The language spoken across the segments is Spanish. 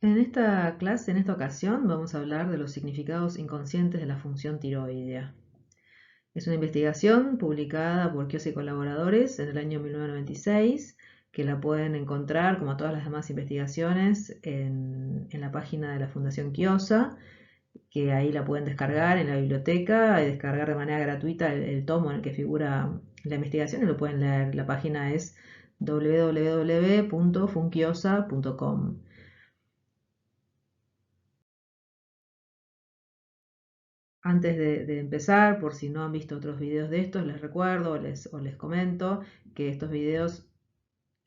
En esta clase, en esta ocasión, vamos a hablar de los significados inconscientes de la función tiroidea. Es una investigación publicada por Chiosa y colaboradores en el año 1996, que la pueden encontrar, como todas las demás investigaciones, en la página de la Fundación Chiosa, que ahí la pueden descargar en la biblioteca y descargar de manera gratuita el tomo en el que figura la investigación y lo pueden leer. La página es www.funchiosa.com. Antes de empezar, por si no han visto otros videos de estos, les recuerdo o les comento que estos videos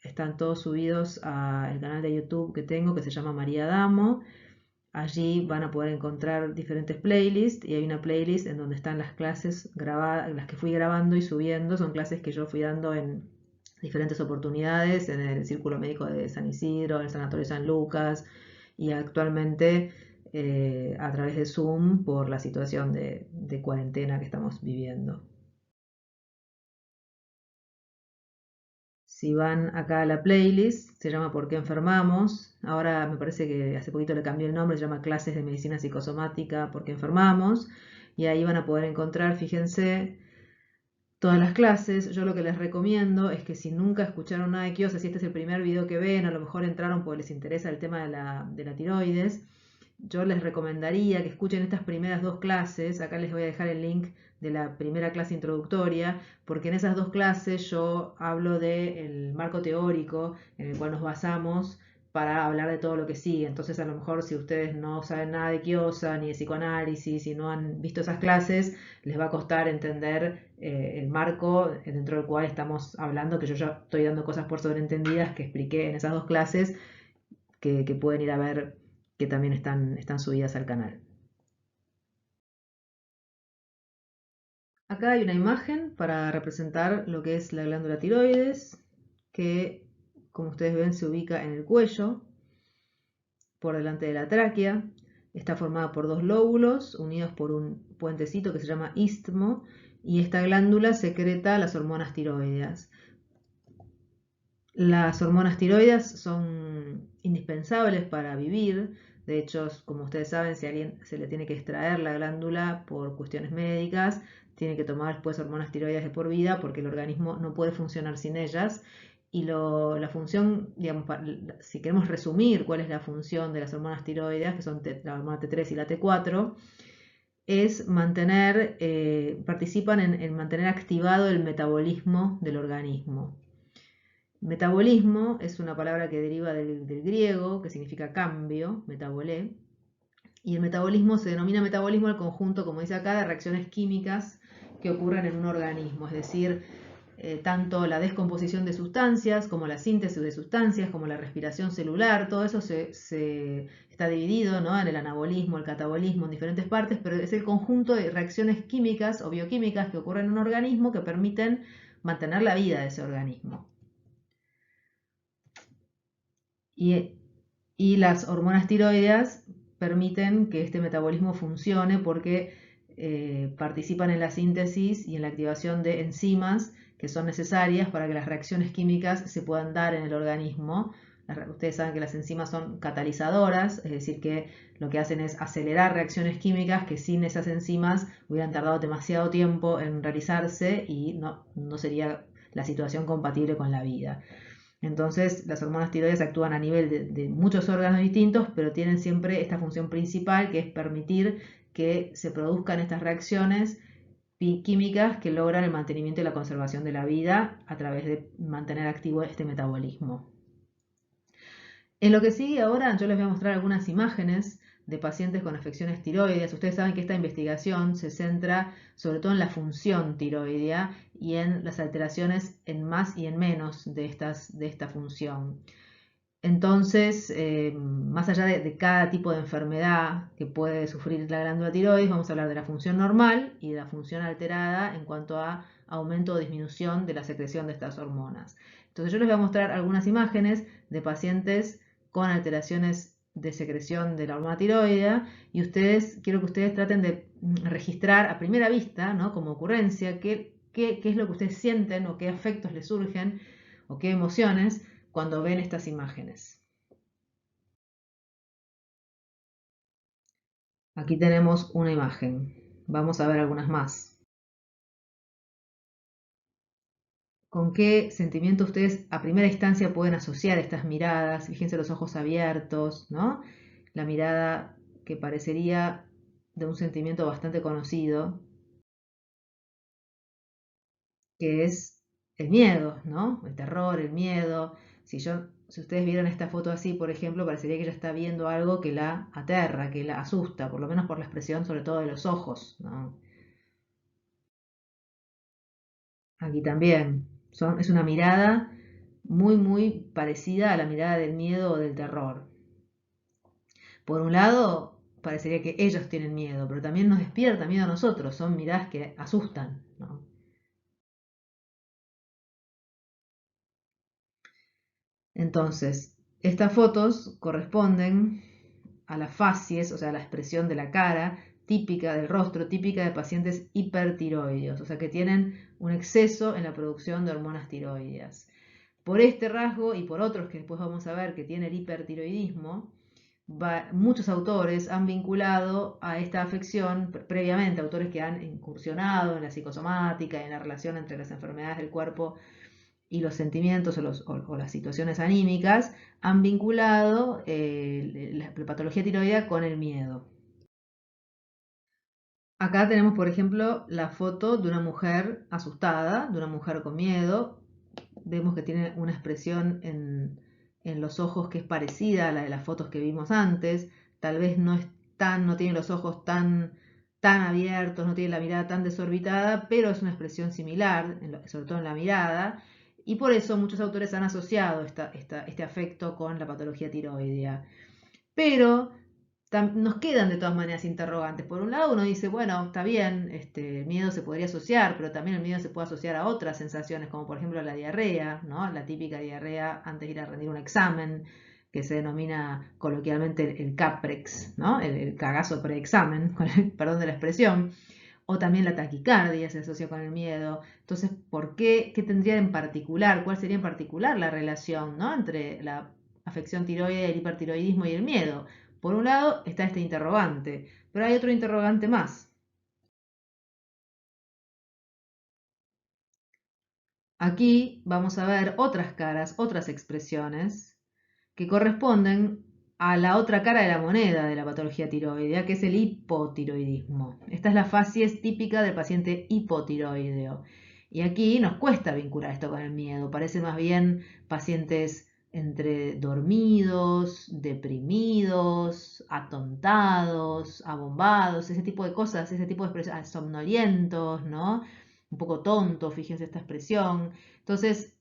están todos subidos al canal de YouTube que tengo, que se llama María Damo. Allí van a poder encontrar diferentes playlists y hay una playlist en donde están las clases grabadas, las que fui grabando y subiendo. Son clases que yo fui dando en diferentes oportunidades en el Círculo Médico de San Isidro, en el Sanatorio San Lucas y actualmente a través de Zoom por la situación de cuarentena que estamos viviendo. Si van acá a la playlist, se llama ¿Por qué enfermamos? Ahora me parece que hace poquito le cambié el nombre, se llama Clases de Medicina Psicosomática ¿Por qué enfermamos? Y ahí van a poder encontrar, fíjense, todas las clases. Yo lo que les recomiendo es que si nunca escucharon nada de Chiosa, si este es el primer video que ven, a lo mejor entraron porque les interesa el tema de la tiroides, yo les recomendaría que escuchen estas primeras dos clases. Acá les voy a dejar el link de la primera clase introductoria, porque en esas dos clases yo hablo del marco teórico en el cual nos basamos para hablar de todo lo que sigue. Entonces, a lo mejor si ustedes no saben nada de Chiosa ni de psicoanálisis y no han visto esas clases, les va a costar entender el marco dentro del cual estamos hablando, que yo ya estoy dando cosas por sobreentendidas que expliqué en esas dos clases, que pueden ir a ver, que también están subidas al canal. Acá hay una imagen para representar lo que es la glándula tiroides, que como ustedes ven se ubica en el cuello, por delante de la tráquea. Está formada por dos lóbulos unidos por un puentecito que se llama istmo, y esta glándula secreta las hormonas tiroideas. Las hormonas tiroides son indispensables para vivir. De hecho, como ustedes saben, si a alguien se le tiene que extraer la glándula por cuestiones médicas, tiene que tomar después hormonas tiroides de por vida porque el organismo no puede funcionar sin ellas. Y la función, digamos, si queremos resumir cuál es la función de las hormonas tiroides, que son la hormona T3 y la T4, es mantener, participan en mantener activado el metabolismo del organismo. Metabolismo es una palabra que deriva del griego, que significa cambio, metabolé, y el metabolismo se denomina metabolismo al conjunto, como dice acá, de reacciones químicas que ocurren en un organismo, es decir, tanto la descomposición de sustancias como la síntesis de sustancias, como la respiración celular, todo eso se está dividido, ¿no?, en el anabolismo, el catabolismo, en diferentes partes, pero es el conjunto de reacciones químicas o bioquímicas que ocurren en un organismo que permiten mantener la vida de ese organismo. Y, y las hormonas tiroideas permiten que este metabolismo funcione porque participan en la síntesis y en la activación de enzimas que son necesarias para que las reacciones químicas se puedan dar en el organismo. Ustedes saben que las enzimas son catalizadoras, es decir, que lo que hacen es acelerar reacciones químicas que sin esas enzimas hubieran tardado demasiado tiempo en realizarse y no sería la situación compatible con la vida. Entonces, las hormonas tiroides actúan a nivel de muchos órganos distintos, pero tienen siempre esta función principal, que es permitir que se produzcan estas reacciones químicas que logran el mantenimiento y la conservación de la vida a través de mantener activo este metabolismo. En lo que sigue ahora, yo les voy a mostrar algunas imágenes de pacientes con afecciones tiroideas. Ustedes saben que esta investigación se centra sobre todo en la función tiroidea y en las alteraciones en más y en menos de esta función. Entonces, más allá de cada tipo de enfermedad que puede sufrir la glándula tiroides, vamos a hablar de la función normal y de la función alterada en cuanto a aumento o disminución de la secreción de estas hormonas. Entonces, yo les voy a mostrar algunas imágenes de pacientes con alteraciones de secreción de la hormona tiroidea y quiero que ustedes traten de registrar a primera vista, ¿no?, como ocurrencia, qué es lo que ustedes sienten o qué afectos les surgen o qué emociones cuando ven estas imágenes. Aquí tenemos una imagen. Vamos a ver algunas más. ¿Con qué sentimiento ustedes a primera instancia pueden asociar estas miradas? Fíjense los ojos abiertos, ¿no? La mirada que parecería de un sentimiento bastante conocido, que es el miedo, ¿no? El terror, el miedo. Si ustedes vieran esta foto así, por ejemplo, parecería que ella está viendo algo que la aterra, que la asusta, por lo menos por la expresión, sobre todo de los ojos, ¿no? Aquí también. Es una mirada muy, muy parecida a la mirada del miedo o del terror. Por un lado, parecería que ellos tienen miedo, pero también nos despierta miedo a nosotros. Son miradas que asustan, ¿no? Entonces, estas fotos corresponden a las facies, o sea, a la expresión de la cara típica del rostro, típica de pacientes hipertiroideos, o sea, que tienen un exceso en la producción de hormonas tiroideas. Por este rasgo y por otros que después vamos a ver que tiene el hipertiroidismo, muchos autores han vinculado a esta afección previamente, autores que han incursionado en la psicosomática y en la relación entre las enfermedades del cuerpo y los sentimientos o las situaciones anímicas, han vinculado la patología tiroidea con el miedo. Acá tenemos, por ejemplo, la foto de una mujer asustada, de una mujer con miedo. Vemos que tiene una expresión en los ojos que es parecida a la de las fotos que vimos antes. Tal vez no tiene los ojos tan abiertos, no tiene la mirada tan desorbitada, pero es una expresión similar, sobre todo en la mirada. Y por eso muchos autores han asociado este afecto con la patología tiroidea. Pero nos quedan de todas maneras interrogantes. Por un lado uno dice, bueno, está bien, el miedo se podría asociar, pero también el miedo se puede asociar a otras sensaciones, como por ejemplo la diarrea, ¿no? La típica diarrea antes de ir a rendir un examen, que se denomina coloquialmente el CAPREX, ¿no? El cagazo preexamen, con el perdón de la expresión. O también la taquicardia se asocia con el miedo. Entonces, ¿por qué? ¿Qué tendría en particular? ¿Cuál sería en particular la relación, ¿no? Entre la afección tiroidea, el hipertiroidismo y el miedo? Por un lado está este interrogante, pero hay otro interrogante más. Aquí vamos a ver otras caras, otras expresiones que corresponden a la otra cara de la moneda de la patología tiroidea, que es el hipotiroidismo. Esta es la facies típica del paciente hipotiroideo. Y aquí nos cuesta vincular esto con el miedo. Parece más bien pacientes entre dormidos, deprimidos, atontados, abombados, ese tipo de cosas, ese tipo de expresiones, somnolientos, ¿no? Un poco tontos, fíjense esta expresión. Entonces,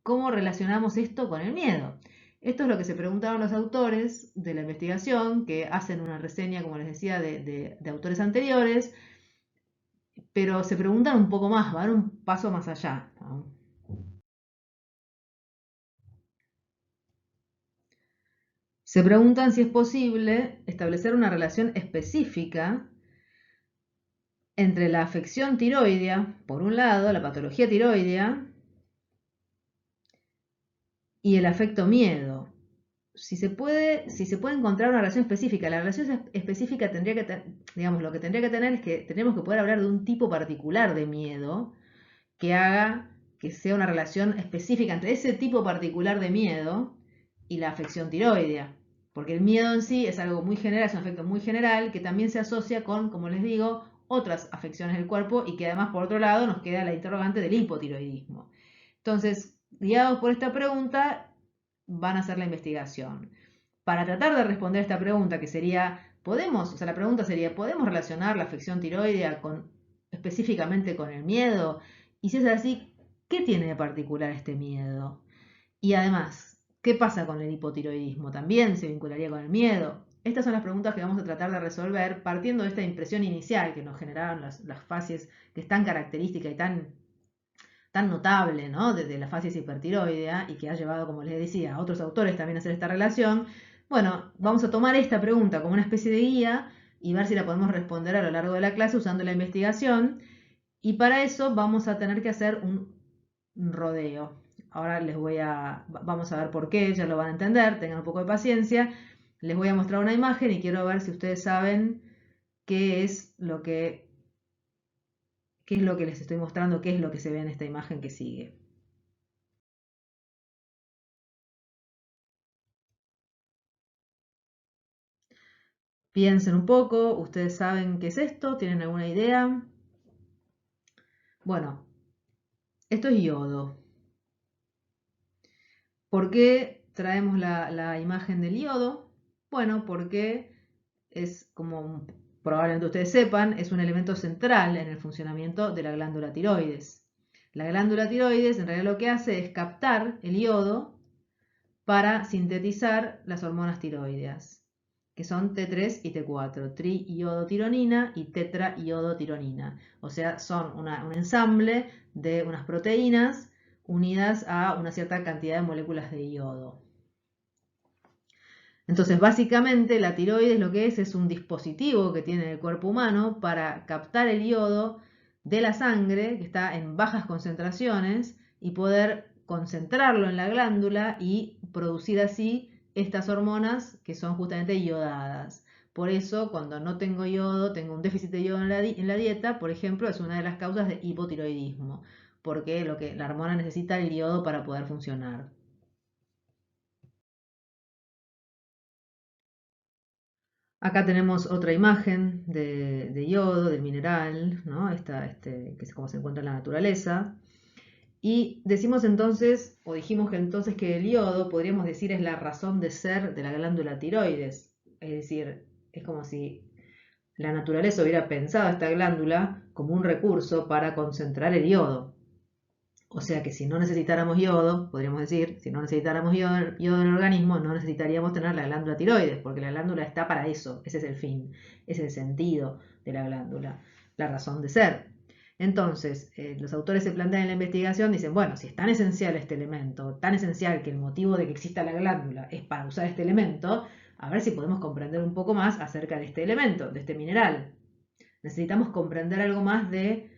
¿cómo relacionamos esto con el miedo? Esto es lo que se preguntaron los autores de la investigación, que hacen una reseña, como les decía, de autores anteriores, pero se preguntan un poco más, van un paso más allá, ¿no? Se preguntan si es posible establecer una relación específica entre la afección tiroidea, por un lado, la patología tiroidea, y el afecto miedo. Si se puede encontrar una relación específica, la relación específica tendría que, digamos, lo que tendría que tener es que tenemos que poder hablar de un tipo particular de miedo que haga que sea una relación específica entre ese tipo particular de miedo y la afección tiroidea. Porque el miedo en sí es algo muy general, es un afecto muy general que también se asocia con, como les digo, otras afecciones del cuerpo y que además, por otro lado, nos queda la interrogante del hipotiroidismo. Entonces, guiados por esta pregunta, van a hacer la investigación. Para tratar de responder esta pregunta, que sería, la pregunta sería, ¿podemos relacionar la afección tiroidea específicamente con el miedo? Y si es así, ¿qué tiene de particular este miedo? Y además, ¿qué pasa con el hipotiroidismo? ¿También se vincularía con el miedo? Estas son las preguntas que vamos a tratar de resolver partiendo de esta impresión inicial que nos generaron las fases que es tan característica y tan notable, ¿no? De la facies hipertiroidea y que ha llevado, como les decía, a otros autores también a hacer esta relación. Bueno, vamos a tomar esta pregunta como una especie de guía y ver si la podemos responder a lo largo de la clase usando la investigación. Y para eso vamos a tener que hacer un rodeo. Ahora vamos a ver por qué, ya lo van a entender, tengan un poco de paciencia. Les voy a mostrar una imagen y quiero ver si ustedes saben qué es lo que les estoy mostrando, qué es lo que se ve en esta imagen que sigue. Piensen un poco, ustedes saben qué es esto, ¿tienen alguna idea? Bueno, esto es yodo. ¿Por qué traemos la imagen del yodo? Bueno, porque es, como probablemente ustedes sepan, es un elemento central en el funcionamiento de la glándula tiroides. La glándula tiroides en realidad lo que hace es captar el yodo para sintetizar las hormonas tiroideas, que son T3 y T4, triiodotironina y tetraiodotironina. O sea, son un ensamble de unas proteínas unidas a una cierta cantidad de moléculas de yodo. Entonces, básicamente, la tiroides lo que es un dispositivo que tiene el cuerpo humano para captar el yodo de la sangre, que está en bajas concentraciones, y poder concentrarlo en la glándula y producir así estas hormonas que son justamente iodadas. Por eso, cuando no tengo yodo, tengo un déficit de yodo en la dieta, por ejemplo, es una de las causas de hipotiroidismo, porque la hormona necesita el yodo para poder funcionar. Acá tenemos otra imagen de yodo, del mineral, ¿no? Que es como se encuentra en la naturaleza. Y decimos entonces, o dijimos que entonces que el yodo, podríamos decir, es la razón de ser de la glándula tiroides. Es decir, es como si la naturaleza hubiera pensado esta glándula como un recurso para concentrar el yodo. O sea que si no necesitáramos yodo, podríamos decir, si no necesitáramos yodo en el organismo, no necesitaríamos tener la glándula tiroides, porque la glándula está para eso, ese es el fin, ese es el sentido de la glándula, la razón de ser. Entonces, los autores se plantean en la investigación, dicen, bueno, si es tan esencial este elemento, tan esencial que el motivo de que exista la glándula es para usar este elemento, a ver si podemos comprender un poco más acerca de este elemento, de este mineral. Necesitamos comprender algo más de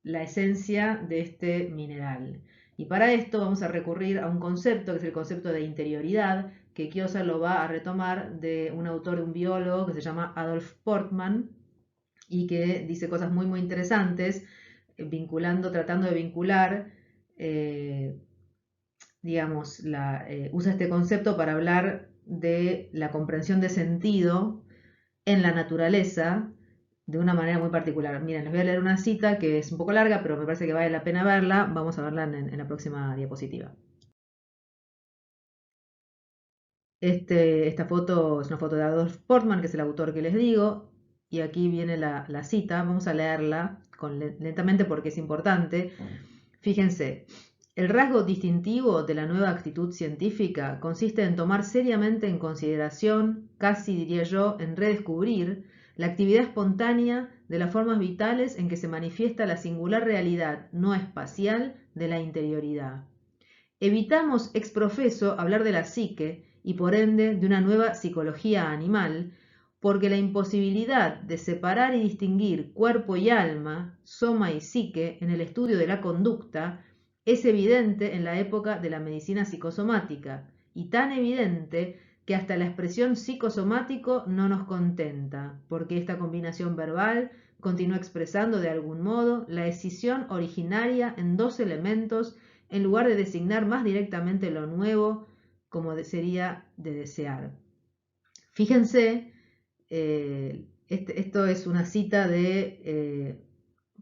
la esencia de este mineral. Y para esto vamos a recurrir a un concepto que es el concepto de interioridad, que Kiosa lo va a retomar de un autor, un biólogo que se llama Adolf Portman y que dice cosas muy interesantes, tratando de vincular, digamos, usa este concepto para hablar de la comprensión de sentido en la naturaleza de una manera muy particular. Miren, les voy a leer una cita que es un poco larga, pero me parece que vale la pena verla. Vamos a verla en la próxima diapositiva. Esta foto es una foto de Adolf Portman, que es el autor que les digo, y aquí viene la cita. Vamos a leerla lentamente porque es importante. Fíjense, el rasgo distintivo de la nueva actitud científica consiste en tomar seriamente en consideración, casi diría yo, en redescubrir, la actividad espontánea de las formas vitales en que se manifiesta la singular realidad no espacial de la interioridad. Evitamos ex profeso hablar de la psique y por ende de una nueva psicología animal, porque la imposibilidad de separar y distinguir cuerpo y alma, soma y psique en el estudio de la conducta, es evidente en la época de la medicina psicosomática, y tan evidente que hasta la expresión psicosomático no nos contenta, porque esta combinación verbal continúa expresando de algún modo la escisión originaria en dos elementos en lugar de designar más directamente lo nuevo como sería de desear. Fíjense, esto es una cita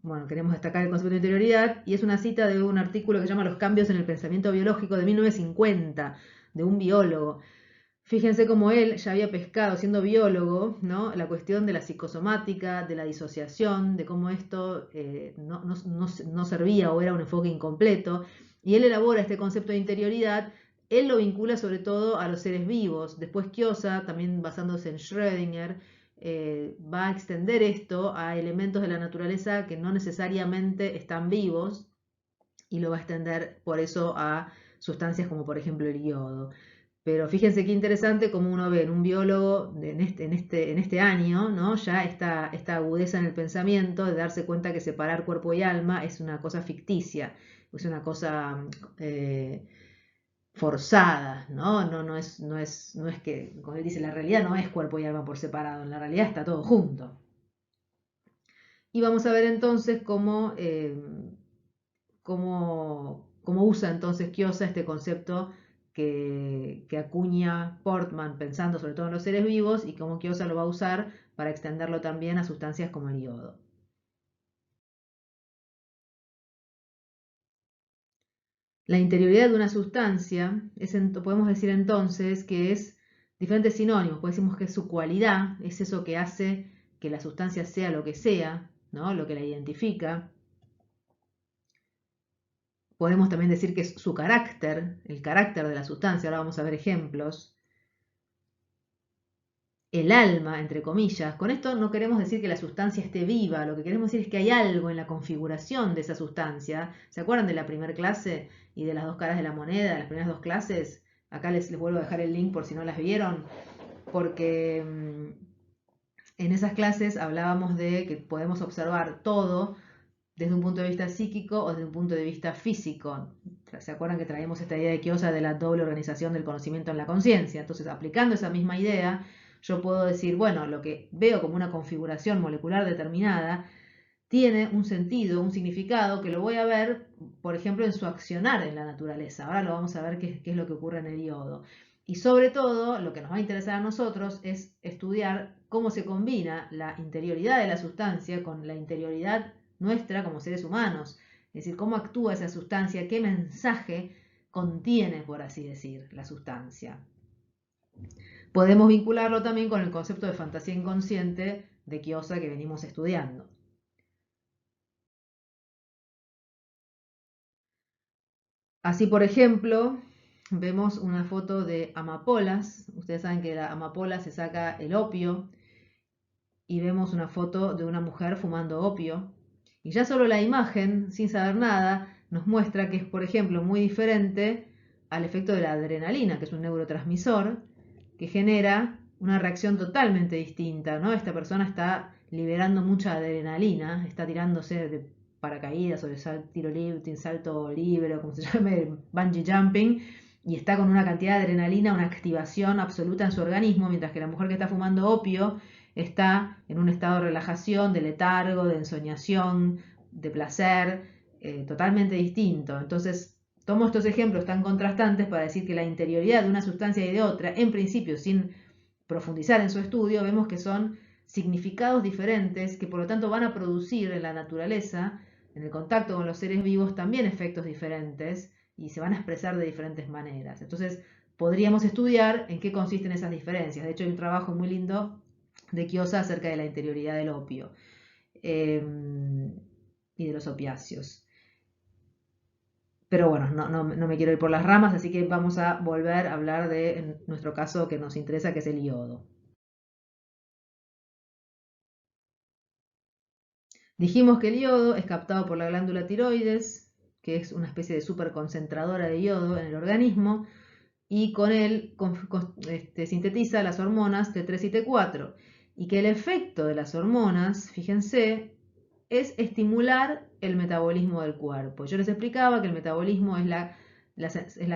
bueno, queremos destacar el concepto de interioridad, y es una cita de un artículo que se llama Los cambios en el pensamiento biológico de 1950, de un biólogo. Fíjense cómo él ya había pescado, siendo biólogo, ¿no? La cuestión de la psicosomática, de la disociación, de cómo esto no servía o era un enfoque incompleto. Y él elabora este concepto de interioridad, él lo vincula sobre todo a los seres vivos. Después Kiosa, también basándose en Schrödinger, va a extender esto a elementos de la naturaleza que no necesariamente están vivos y lo va a extender por eso a sustancias como por ejemplo el yodo. Pero fíjense qué interesante como uno ve en un biólogo en este año, ¿no? Ya esta agudeza en el pensamiento de darse cuenta que separar cuerpo y alma es una cosa ficticia, es una cosa forzada, ¿no? No es que, como él dice, la realidad no es cuerpo y alma por separado, en la realidad está todo junto. Y vamos a ver entonces cómo usa entonces Kiosa este concepto que acuña Portman pensando sobre todo en los seres vivos y cómo Kiosa lo va a usar para extenderlo también a sustancias como el yodo. La interioridad de una sustancia podemos decir entonces que es diferentes sinónimos. Pues decimos que es su cualidad, es eso que hace que la sustancia sea lo que sea, ¿no? Lo que la identifica. Podemos también decir que es su carácter, el carácter de la sustancia. Ahora vamos a ver ejemplos. El alma, entre comillas. Con esto no queremos decir que la sustancia esté viva, lo que queremos decir es que hay algo en la configuración de esa sustancia. ¿Se acuerdan de la primera clase y de las dos caras de la moneda, las primeras dos clases? Acá les vuelvo a dejar el link por si no las vieron, porque en esas clases hablábamos de que podemos observar todo desde un punto de vista psíquico o desde un punto de vista físico. ¿Se acuerdan que traíamos esta idea de Kiosa de la doble organización del conocimiento en la conciencia? Entonces, aplicando esa misma idea, yo puedo decir, bueno, lo que veo como una configuración molecular determinada tiene un sentido, un significado, que lo voy a ver, por ejemplo, en su accionar en la naturaleza. Ahora lo vamos a ver qué es lo que ocurre en el yodo. Y sobre todo, lo que nos va a interesar a nosotros es estudiar cómo se combina la interioridad de la sustancia con la interioridad nuestra como seres humanos. Es decir, cómo actúa esa sustancia, qué mensaje contiene, por así decir, la sustancia. Podemos vincularlo también con el concepto de fantasía inconsciente de Kiosa que venimos estudiando. Así, por ejemplo, vemos una foto de amapolas. Ustedes saben que de la amapola se saca el opio. Y vemos una foto de una mujer fumando opio. Y ya solo la imagen, sin saber nada, nos muestra que es, por ejemplo, muy diferente al efecto de la adrenalina, que es un neurotransmisor, que genera una reacción totalmente distinta, ¿no? Esta persona está liberando mucha adrenalina, está tirándose de paracaídas o de salto libre, o como se llame, bungee jumping, y está con una cantidad de adrenalina, una activación absoluta en su organismo, mientras que la mujer que está fumando opio está en un estado de relajación, de letargo, de ensoñación, de placer, totalmente distinto. Entonces, tomo estos ejemplos tan contrastantes para decir que la interioridad de una sustancia y de otra, en principio, sin profundizar en su estudio, vemos que son significados diferentes que por lo tanto van a producir en la naturaleza, en el contacto con los seres vivos, también efectos diferentes y se van a expresar de diferentes maneras. Entonces, podríamos estudiar en qué consisten esas diferencias. De hecho, hay un trabajo muy lindo de Kiosa acerca de la interioridad del opio y de los opiáceos. Pero bueno, no me quiero ir por las ramas, así que vamos a volver a hablar de, en nuestro caso que nos interesa, que es el yodo. Dijimos que el yodo es captado por la glándula tiroides, que es una especie de superconcentradora de yodo en el organismo, y con él sintetiza las hormonas T3 y T4. Y que el efecto de las hormonas, fíjense, es estimular el metabolismo del cuerpo. Yo les explicaba que el metabolismo es la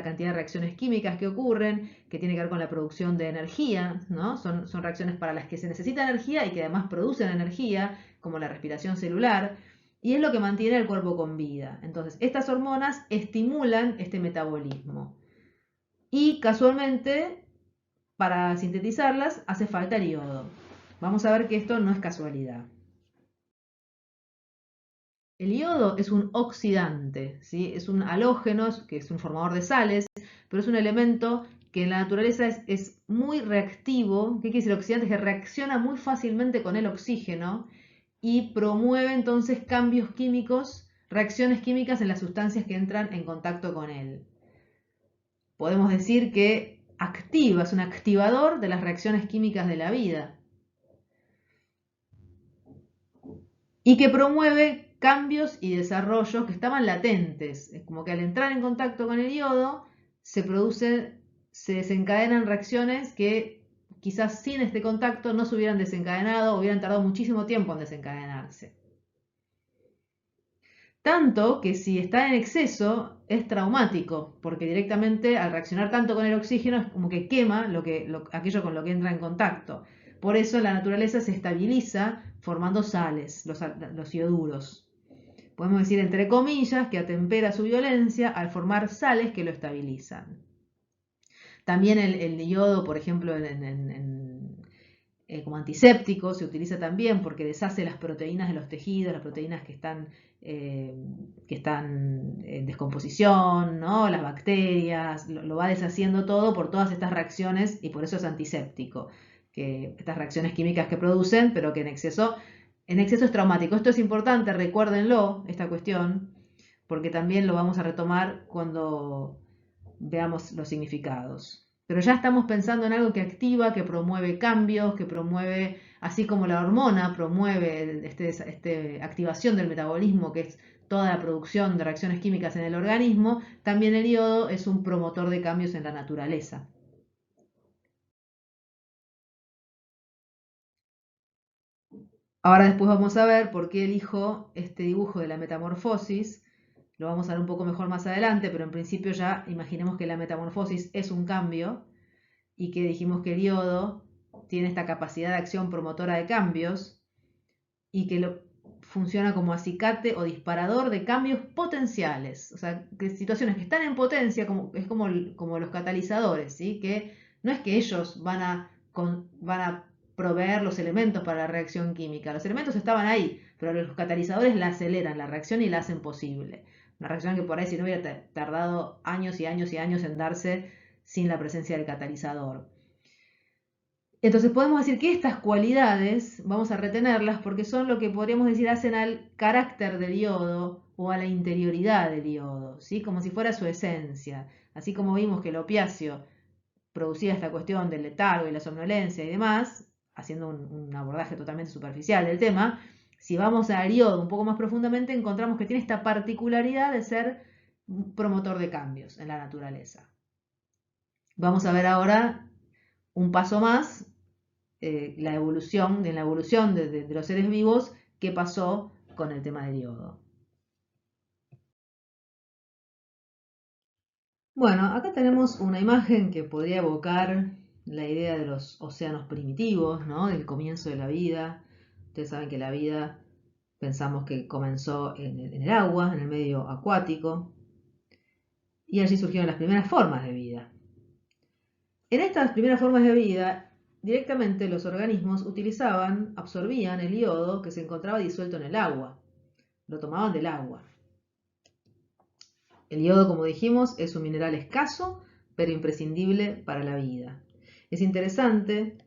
cantidad de reacciones químicas que ocurren, que tiene que ver con la producción de energía, ¿no? Son reacciones para las que se necesita energía y que además producen energía, como la respiración celular, y es lo que mantiene el cuerpo con vida. Entonces, estas hormonas estimulan este metabolismo. Y casualmente, para sintetizarlas, hace falta el yodo. Vamos a ver que esto no es casualidad. El yodo es un oxidante, ¿sí? Es un halógeno, que es un formador de sales, pero es un elemento que en la naturaleza es muy reactivo. ¿Qué quiere decir oxidante? Que reacciona muy fácilmente con el oxígeno y promueve entonces cambios químicos, reacciones químicas en las sustancias que entran en contacto con él. Podemos decir que activa, es un activador de las reacciones químicas de la vida. Y que promueve cambios y desarrollos que estaban latentes. Es como que al entrar en contacto con el yodo se desencadenan reacciones que quizás sin este contacto no se hubieran desencadenado o hubieran tardado muchísimo tiempo en desencadenarse. Tanto que si está en exceso es traumático, porque directamente al reaccionar tanto con el oxígeno es como que quema aquello con lo que entra en contacto. Por eso en la naturaleza se estabiliza formando sales, los ioduros. Podemos decir entre comillas que atempera su violencia al formar sales que lo estabilizan. También el yodo, por ejemplo, como antiséptico se utiliza también porque deshace las proteínas de los tejidos, las proteínas que están en descomposición, ¿no? Las bacterias, lo va deshaciendo todo por todas estas reacciones y por eso es antiséptico, que estas reacciones químicas que producen, pero que en exceso es traumático. Esto es importante, recuérdenlo, esta cuestión, porque también lo vamos a retomar cuando veamos los significados. Pero ya estamos pensando en algo que activa, que promueve cambios, que promueve, así como la hormona promueve activación del metabolismo, que es toda la producción de reacciones químicas en el organismo, también el yodo es un promotor de cambios en la naturaleza. Ahora después vamos a ver por qué elijo este dibujo de la metamorfosis. Lo vamos a ver un poco mejor más adelante, pero en principio ya imaginemos que la metamorfosis es un cambio y que dijimos que el yodo tiene esta capacidad de acción promotora de cambios y que funciona como acicate o disparador de cambios potenciales. O sea, que situaciones que están en potencia es como los catalizadores, ¿sí? Que no es que ellos van a proveer los elementos para la reacción química. Los elementos estaban ahí, pero los catalizadores la aceleran, la reacción, y la hacen posible. Una reacción que por ahí si no hubiera tardado años y años y años en darse sin la presencia del catalizador. Entonces podemos decir que estas cualidades vamos a retenerlas porque son lo que podríamos decir hacen al carácter del yodo o a la interioridad del yodo, ¿sí? Como si fuera su esencia. Así como vimos que el opiáceo producía esta cuestión del letargo y la somnolencia y demás, haciendo un abordaje totalmente superficial del tema, si vamos al yodo un poco más profundamente encontramos que tiene esta particularidad de ser un promotor de cambios en la naturaleza. Vamos a ver ahora un paso más, en la evolución de los seres vivos, qué pasó con el tema del yodo. Bueno, acá tenemos una imagen que podría evocar la idea de los océanos primitivos, ¿no? Del comienzo de la vida. Ustedes saben que la vida pensamos que comenzó en el agua, en el medio acuático, y allí surgieron las primeras formas de vida. En estas primeras formas de vida, directamente los organismos absorbían el yodo que se encontraba disuelto en el agua. Lo tomaban del agua. El yodo, como dijimos, es un mineral escaso, pero imprescindible para la vida. Es interesante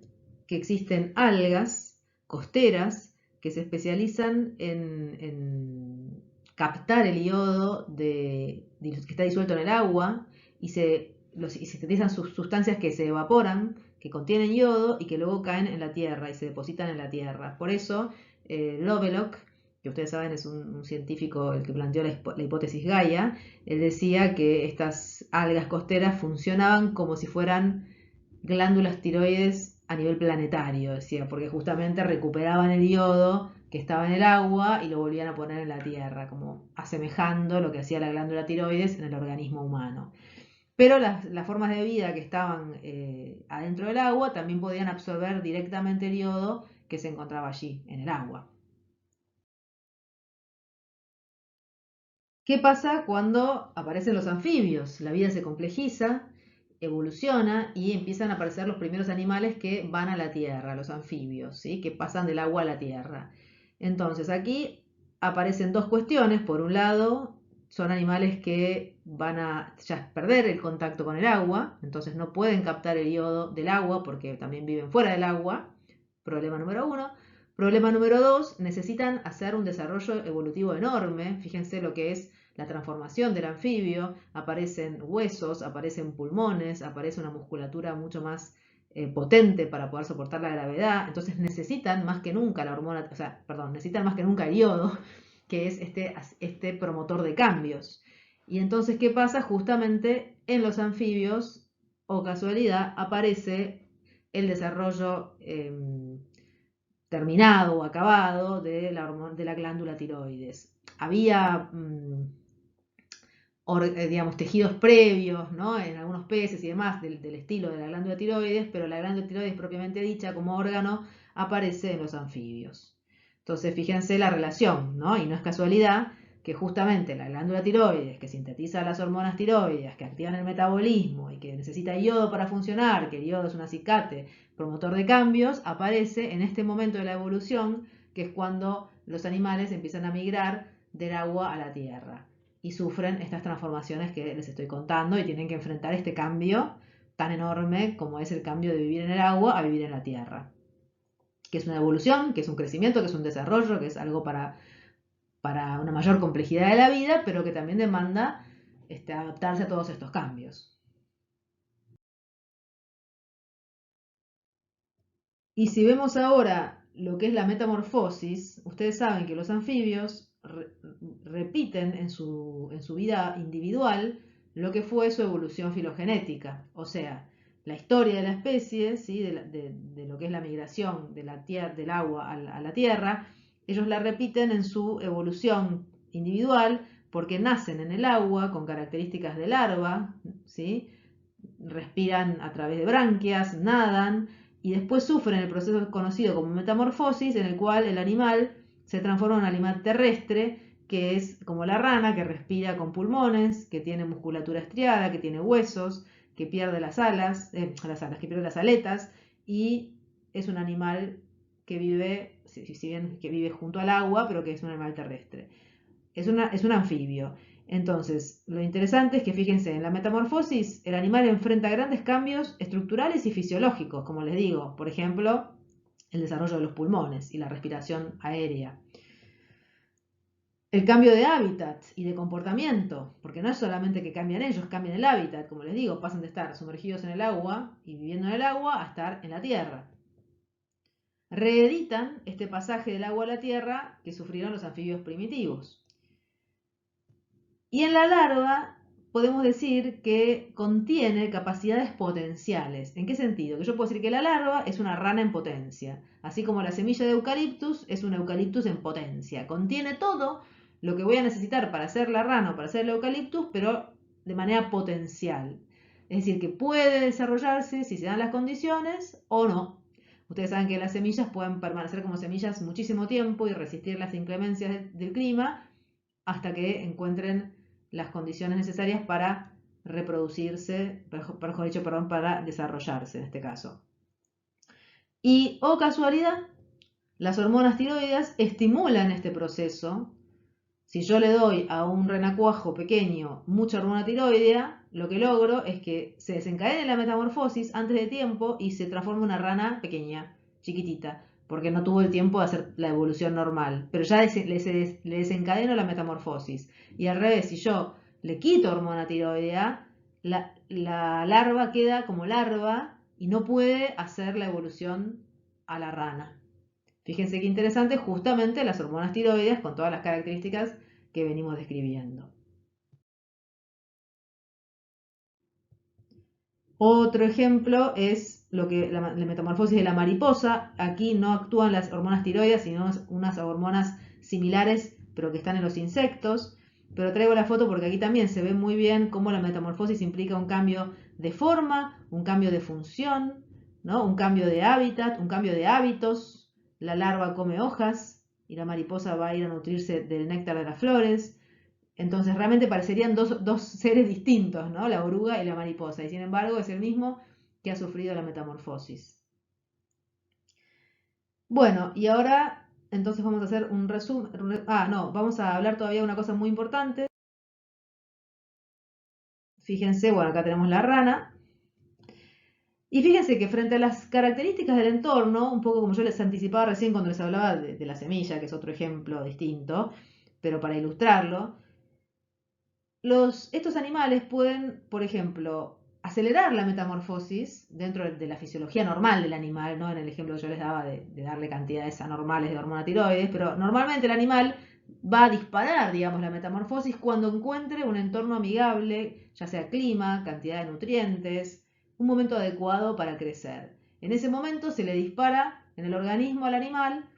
que existen algas costeras que se especializan en captar el yodo que está disuelto en el agua y se sintetizan sustancias que se evaporan, que contienen yodo y que luego caen en la tierra y se depositan en la tierra. Por eso, Lovelock, que ustedes saben es un científico el que planteó la hipótesis Gaia, él decía que estas algas costeras funcionaban como si fueran glándulas tiroides a nivel planetario, decía, porque justamente recuperaban el yodo que estaba en el agua y lo volvían a poner en la tierra, como asemejando lo que hacía la glándula tiroides en el organismo humano. Pero las formas de vida que estaban adentro del agua también podían absorber directamente el yodo que se encontraba allí, en el agua. ¿Qué pasa cuando aparecen los anfibios? La vida se complejiza, evoluciona y empiezan a aparecer los primeros animales que van a la tierra, los anfibios, ¿sí? Que pasan del agua a la tierra. Entonces aquí aparecen dos cuestiones. Por un lado, son animales que van a ya perder el contacto con el agua, entonces no pueden captar el yodo del agua porque también viven fuera del agua. Problema número uno. Problema número dos, necesitan hacer un desarrollo evolutivo enorme. Fíjense lo que es la transformación del anfibio. Aparecen huesos, aparecen pulmones, aparece una musculatura mucho más potente para poder soportar la gravedad. Entonces necesitan más que nunca necesitan más que nunca el yodo, que es este promotor de cambios. Y entonces, ¿qué pasa? Justamente en los anfibios, o casualidad, aparece el desarrollo terminado o acabado de la glándula tiroides. Había digamos, tejidos previos, ¿no? En algunos peces y demás del estilo de la glándula tiroides, pero la glándula tiroides propiamente dicha como órgano aparece en los anfibios. Entonces, fíjense la relación, ¿no? Y no es casualidad que justamente la glándula tiroides, que sintetiza las hormonas tiroides, que activan el metabolismo y que necesita yodo para funcionar, que el yodo es un acicate promotor de cambios, aparece en este momento de la evolución, que es cuando los animales empiezan a migrar del agua a la tierra y sufren estas transformaciones que les estoy contando y tienen que enfrentar este cambio tan enorme como es el cambio de vivir en el agua a vivir en la tierra. Que es una evolución, que es un crecimiento, que es un desarrollo, que es algo para una mayor complejidad de la vida, pero que también demanda adaptarse a todos estos cambios. Y si vemos ahora lo que es la metamorfosis, ustedes saben que los anfibios repiten en su vida individual lo que fue su evolución filogenética, o sea, la historia de la especie, ¿sí? De lo que es la migración de del agua a la tierra, ellos la repiten en su evolución individual porque nacen en el agua con características de larva, ¿sí? Respiran a través de branquias, nadan, y después sufren el proceso conocido como metamorfosis, en el cual el animal se transforma en un animal terrestre, que es como la rana, que respira con pulmones, que tiene musculatura estriada, que tiene huesos, que pierde que pierde las aletas, y es un animal que vive, si bien que vive junto al agua, pero que es un animal terrestre. Es un anfibio. Entonces, lo interesante es que fíjense, en la metamorfosis el animal enfrenta grandes cambios estructurales y fisiológicos, como les digo, por ejemplo, el desarrollo de los pulmones y la respiración aérea. El cambio de hábitat y de comportamiento, porque no es solamente que cambian ellos, cambian el hábitat, como les digo, pasan de estar sumergidos en el agua y viviendo en el agua a estar en la tierra. Reeditan este pasaje del agua a la tierra que sufrieron los anfibios primitivos. Y en la larva podemos decir que contiene capacidades potenciales. ¿En qué sentido? Que yo puedo decir que la larva es una rana en potencia, así como la semilla de eucaliptus es un eucaliptus en potencia. Contiene todo lo que voy a necesitar para hacer la rana o para hacer el eucaliptus, pero de manera potencial. Es decir, que puede desarrollarse si se dan las condiciones o no. Ustedes saben que las semillas pueden permanecer como semillas muchísimo tiempo y resistir las inclemencias del clima hasta que encuentren las condiciones necesarias para reproducirse, mejor dicho, perdón, para desarrollarse en este caso. Y, oh casualidad, las hormonas tiroides estimulan este proceso. Si yo le doy a un renacuajo pequeño mucha hormona tiroidea, lo que logro es que se desencadene la metamorfosis antes de tiempo y se transforme en una rana pequeña, chiquitita, porque no tuvo el tiempo de hacer la evolución normal. Pero ya le desencadeno la metamorfosis. Y al revés, si yo le quito hormona tiroidea, la larva queda como larva y no puede hacer la evolución a la rana. Fíjense qué interesante, justamente las hormonas tiroides con todas las características que venimos describiendo. Otro ejemplo es lo que la metamorfosis de la mariposa. Aquí no actúan las hormonas tiroides, sino unas hormonas similares, pero que están en los insectos. Pero traigo la foto porque aquí también se ve muy bien cómo la metamorfosis implica un cambio de forma, un cambio de función, ¿no? Un cambio de hábitat, un cambio de hábitos. La larva come hojas y la mariposa va a ir a nutrirse del néctar de las flores. Entonces realmente parecerían dos seres distintos, ¿no? La oruga y la mariposa. Y sin embargo es el mismo que ha sufrido la metamorfosis. Bueno, y ahora entonces vamos a hacer un resumen. No, vamos a hablar todavía de una cosa muy importante. Fíjense, bueno, acá tenemos la rana. Y fíjense que frente a las características del entorno, un poco como yo les anticipaba recién cuando les hablaba de la semilla, que es otro ejemplo distinto, pero para ilustrarlo, estos animales pueden, por ejemplo, acelerar la metamorfosis dentro de la fisiología normal del animal, ¿no? En el ejemplo que yo les daba de darle cantidades anormales de hormona tiroides, pero normalmente el animal va a disparar, digamos, la metamorfosis cuando encuentre un entorno amigable, ya sea clima, cantidad de nutrientes, un momento adecuado para crecer. En ese momento se le dispara en el organismo al animal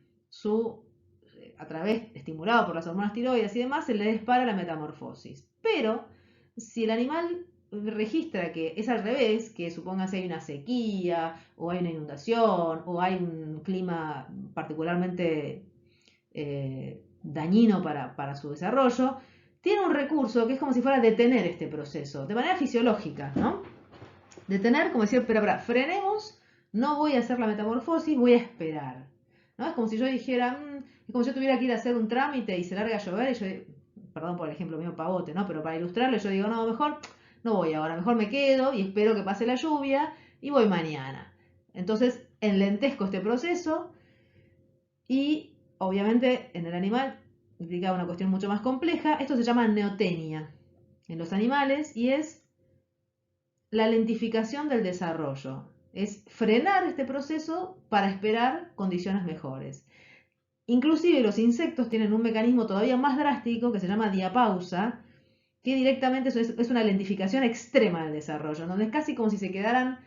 a través, estimulado por las hormonas tiroides y demás, se le dispara la metamorfosis. Pero si el animal registra que es al revés, que supóngase hay una sequía, o hay una inundación, o hay un clima particularmente dañino para su desarrollo, tiene un recurso que es como si fuera detener este proceso, de manera fisiológica, ¿no? Detener, como decir, pero frenemos, no voy a hacer la metamorfosis, voy a esperar. ¿No? Es como si yo dijera, es como si yo tuviera que ir a hacer un trámite y se larga a llover, y yo, perdón por el ejemplo mío pavote, ¿no? Pero para ilustrarlo yo digo, no, mejor no voy ahora, mejor me quedo y espero que pase la lluvia y voy mañana. Entonces enlentezco este proceso y obviamente en el animal implica una cuestión mucho más compleja. Esto se llama neotenia en los animales y es la lentificación del desarrollo. Es frenar este proceso para esperar condiciones mejores. Inclusive los insectos tienen un mecanismo todavía más drástico que se llama diapausa, que directamente es una lentificación extrema del desarrollo, donde es casi como si se quedaran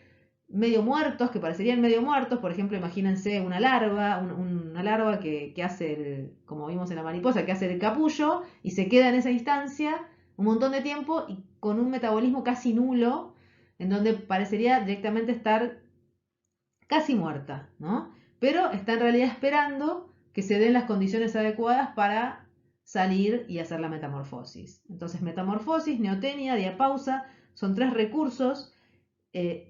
medio muertos, que parecerían medio muertos. Por ejemplo, imagínense una larva, una larva que hace, como vimos en la mariposa, que hace el capullo y se queda en esa instancia un montón de tiempo y con un metabolismo casi nulo, en donde parecería directamente estar casi muerta, ¿no? Pero está en realidad esperando que se den las condiciones adecuadas para salir y hacer la metamorfosis. Entonces, metamorfosis, neotenia, diapausa, son tres recursos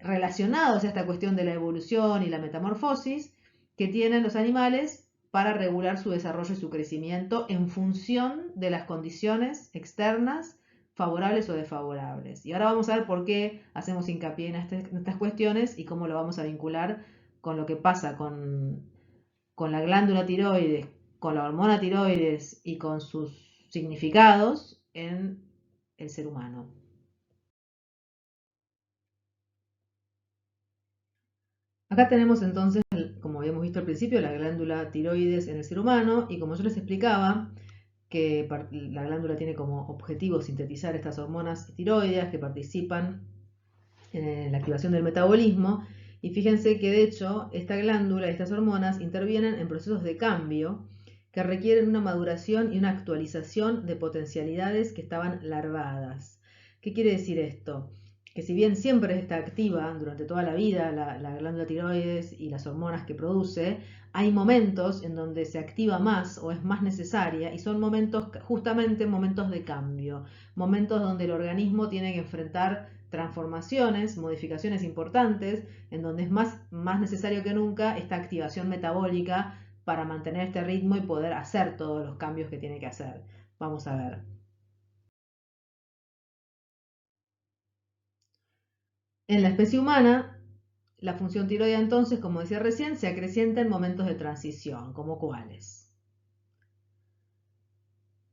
relacionados a esta cuestión de la evolución y la metamorfosis que tienen los animales para regular su desarrollo y su crecimiento en función de las condiciones externas favorables o desfavorables. Y ahora vamos a ver por qué hacemos hincapié en estas cuestiones y cómo lo vamos a vincular con lo que pasa con la glándula tiroides, con la hormona tiroides y con sus significados en el ser humano. Acá tenemos entonces, como habíamos visto al principio, la glándula tiroides en el ser humano y como yo les explicaba, que la glándula tiene como objetivo sintetizar estas hormonas tiroideas que participan en la activación del metabolismo. Y fíjense que de hecho esta glándula y estas hormonas intervienen en procesos de cambio que requieren una maduración y una actualización de potencialidades que estaban larvadas. ¿Qué quiere decir esto? Que si bien siempre está activa durante toda la vida la glándula tiroides y las hormonas que produce, hay momentos en donde se activa más o es más necesaria y son momentos, justamente momentos de cambio, momentos donde el organismo tiene que enfrentar transformaciones, modificaciones importantes, en donde es más necesario que nunca esta activación metabólica para mantener este ritmo y poder hacer todos los cambios que tiene que hacer. Vamos a ver. En la especie humana, la función tiroidea entonces, como decía recién, se acrecienta en momentos de transición, como cuáles.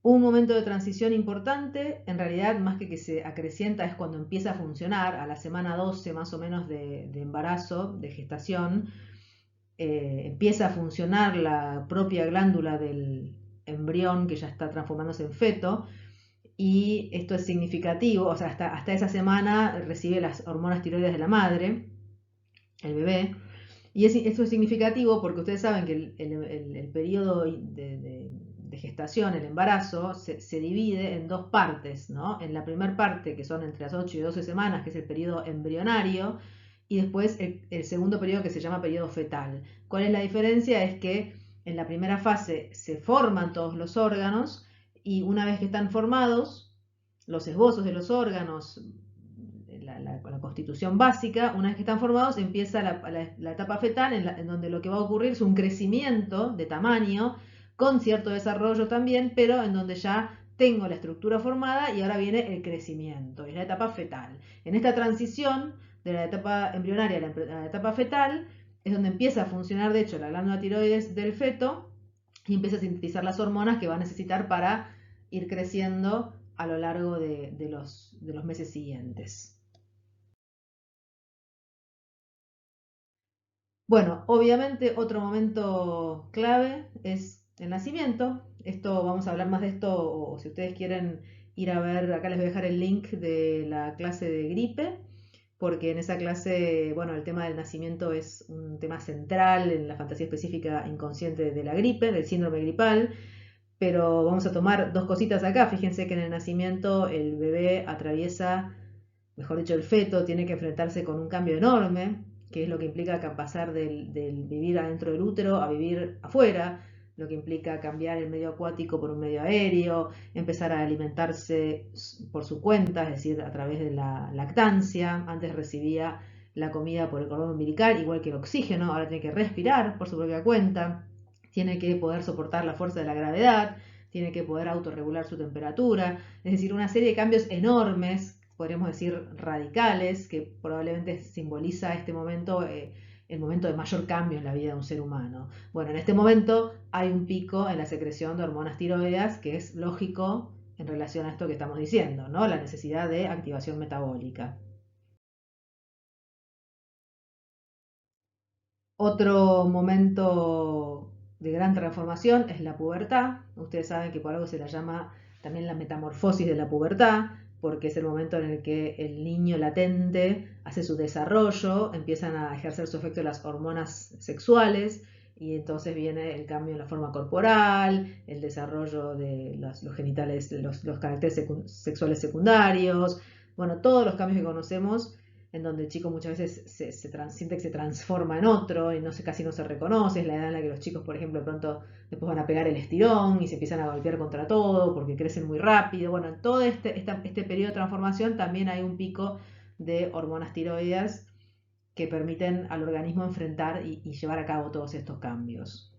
Un momento de transición importante, en realidad más que se acrecienta, es cuando empieza a funcionar, a la semana 12 más o menos de embarazo, de gestación, empieza a funcionar la propia glándula del embrión que ya está transformándose en feto, y esto es significativo, o sea, hasta esa semana recibe las hormonas tiroides de la madre, el bebé, y esto es significativo porque ustedes saben que el periodo de gestación, el embarazo, se divide en dos partes, ¿no? En la primera parte, que son entre las 8 y 12 semanas, que es el periodo embrionario, y después el segundo periodo que se llama periodo fetal. ¿Cuál es la diferencia? Es que en la primera fase se forman todos los órganos y una vez que están formados, los esbozos de los órganos, la constitución básica, una vez que están formados, empieza la etapa fetal en donde lo que va a ocurrir es un crecimiento de tamaño, con cierto desarrollo también, pero en donde ya tengo la estructura formada y ahora viene el crecimiento, es la etapa fetal. En esta transición de la etapa embrionaria a la etapa fetal es donde empieza a funcionar, de hecho, la glándula tiroides del feto y empieza a sintetizar las hormonas que va a necesitar para ir creciendo a lo largo de los meses siguientes. Bueno, obviamente otro momento clave es el nacimiento. Esto vamos a hablar más de esto, o si ustedes quieren ir a ver, acá les voy a dejar el link de la clase de gripe, porque en esa clase, bueno, el tema del nacimiento es un tema central en la fantasía específica inconsciente de la gripe, del síndrome gripal. Pero vamos a tomar dos cositas acá. Fíjense que en el nacimiento el bebé atraviesa, mejor dicho, el feto tiene que enfrentarse con un cambio enorme, que es lo que implica pasar del vivir adentro del útero a vivir afuera, lo que implica cambiar el medio acuático por un medio aéreo, empezar a alimentarse por su cuenta, es decir, a través de la lactancia. Antes recibía la comida por el cordón umbilical, igual que el oxígeno, ahora tiene que respirar por su propia cuenta, tiene que poder soportar la fuerza de la gravedad, tiene que poder autorregular su temperatura, es decir, una serie de cambios enormes, podríamos decir radicales, que probablemente simboliza este momento, el momento de mayor cambio en la vida de un ser humano. Bueno, en este momento hay un pico en la secreción de hormonas tiroideas, que es lógico en relación a esto que estamos diciendo, ¿no? La necesidad de activación metabólica. Otro momento de gran transformación es la pubertad. Ustedes saben que por algo se la llama también la metamorfosis de la pubertad, porque es el momento en el que el niño latente hace su desarrollo, empiezan a ejercer su efecto las hormonas sexuales y entonces viene el cambio en la forma corporal, el desarrollo de los genitales, los caracteres sexuales secundarios, bueno, todos los cambios que conocemos en donde el chico muchas veces siente que se transforma en otro y casi no se reconoce. Es la edad en la que los chicos, por ejemplo, de pronto después van a pegar el estirón y se empiezan a golpear contra todo porque crecen muy rápido. Bueno, en todo este periodo de transformación también hay un pico de hormonas tiroideas que permiten al organismo enfrentar y llevar a cabo todos estos cambios.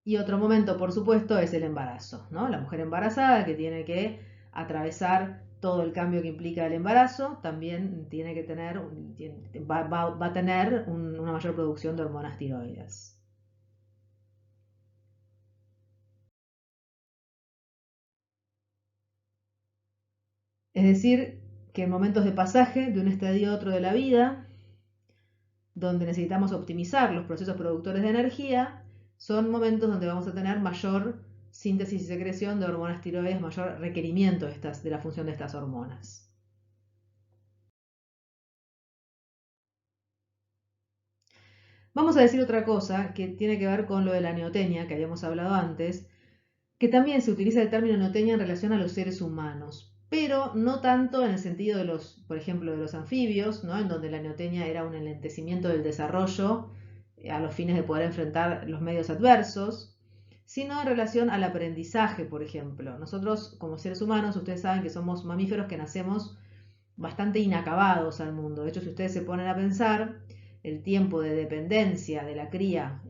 Y otro momento, por supuesto, es el embarazo, ¿no? La mujer embarazada que tiene que atravesar todo el cambio que implica el embarazo, también tiene que tener, va a tener una mayor producción de hormonas tiroides. Es decir, que en momentos de pasaje de un estadio a otro de la vida, donde necesitamos optimizar los procesos productores de energía, son momentos donde vamos a tener mayor síntesis y secreción de hormonas tiroides, mayor requerimiento de la función de estas hormonas. Vamos a decir otra cosa que tiene que ver con lo de la neotenia que habíamos hablado antes, que también se utiliza el término neotenia en relación a los seres humanos, pero no tanto en el sentido de los, por ejemplo, de los anfibios, ¿no? En donde la neotenia era un enlentecimiento del desarrollo a los fines de poder enfrentar los medios adversos, sino en relación al aprendizaje, por ejemplo. Nosotros, como seres humanos, ustedes saben que somos mamíferos que nacemos bastante inacabados al mundo. De hecho, si ustedes se ponen a pensar, el tiempo de dependencia de la cría,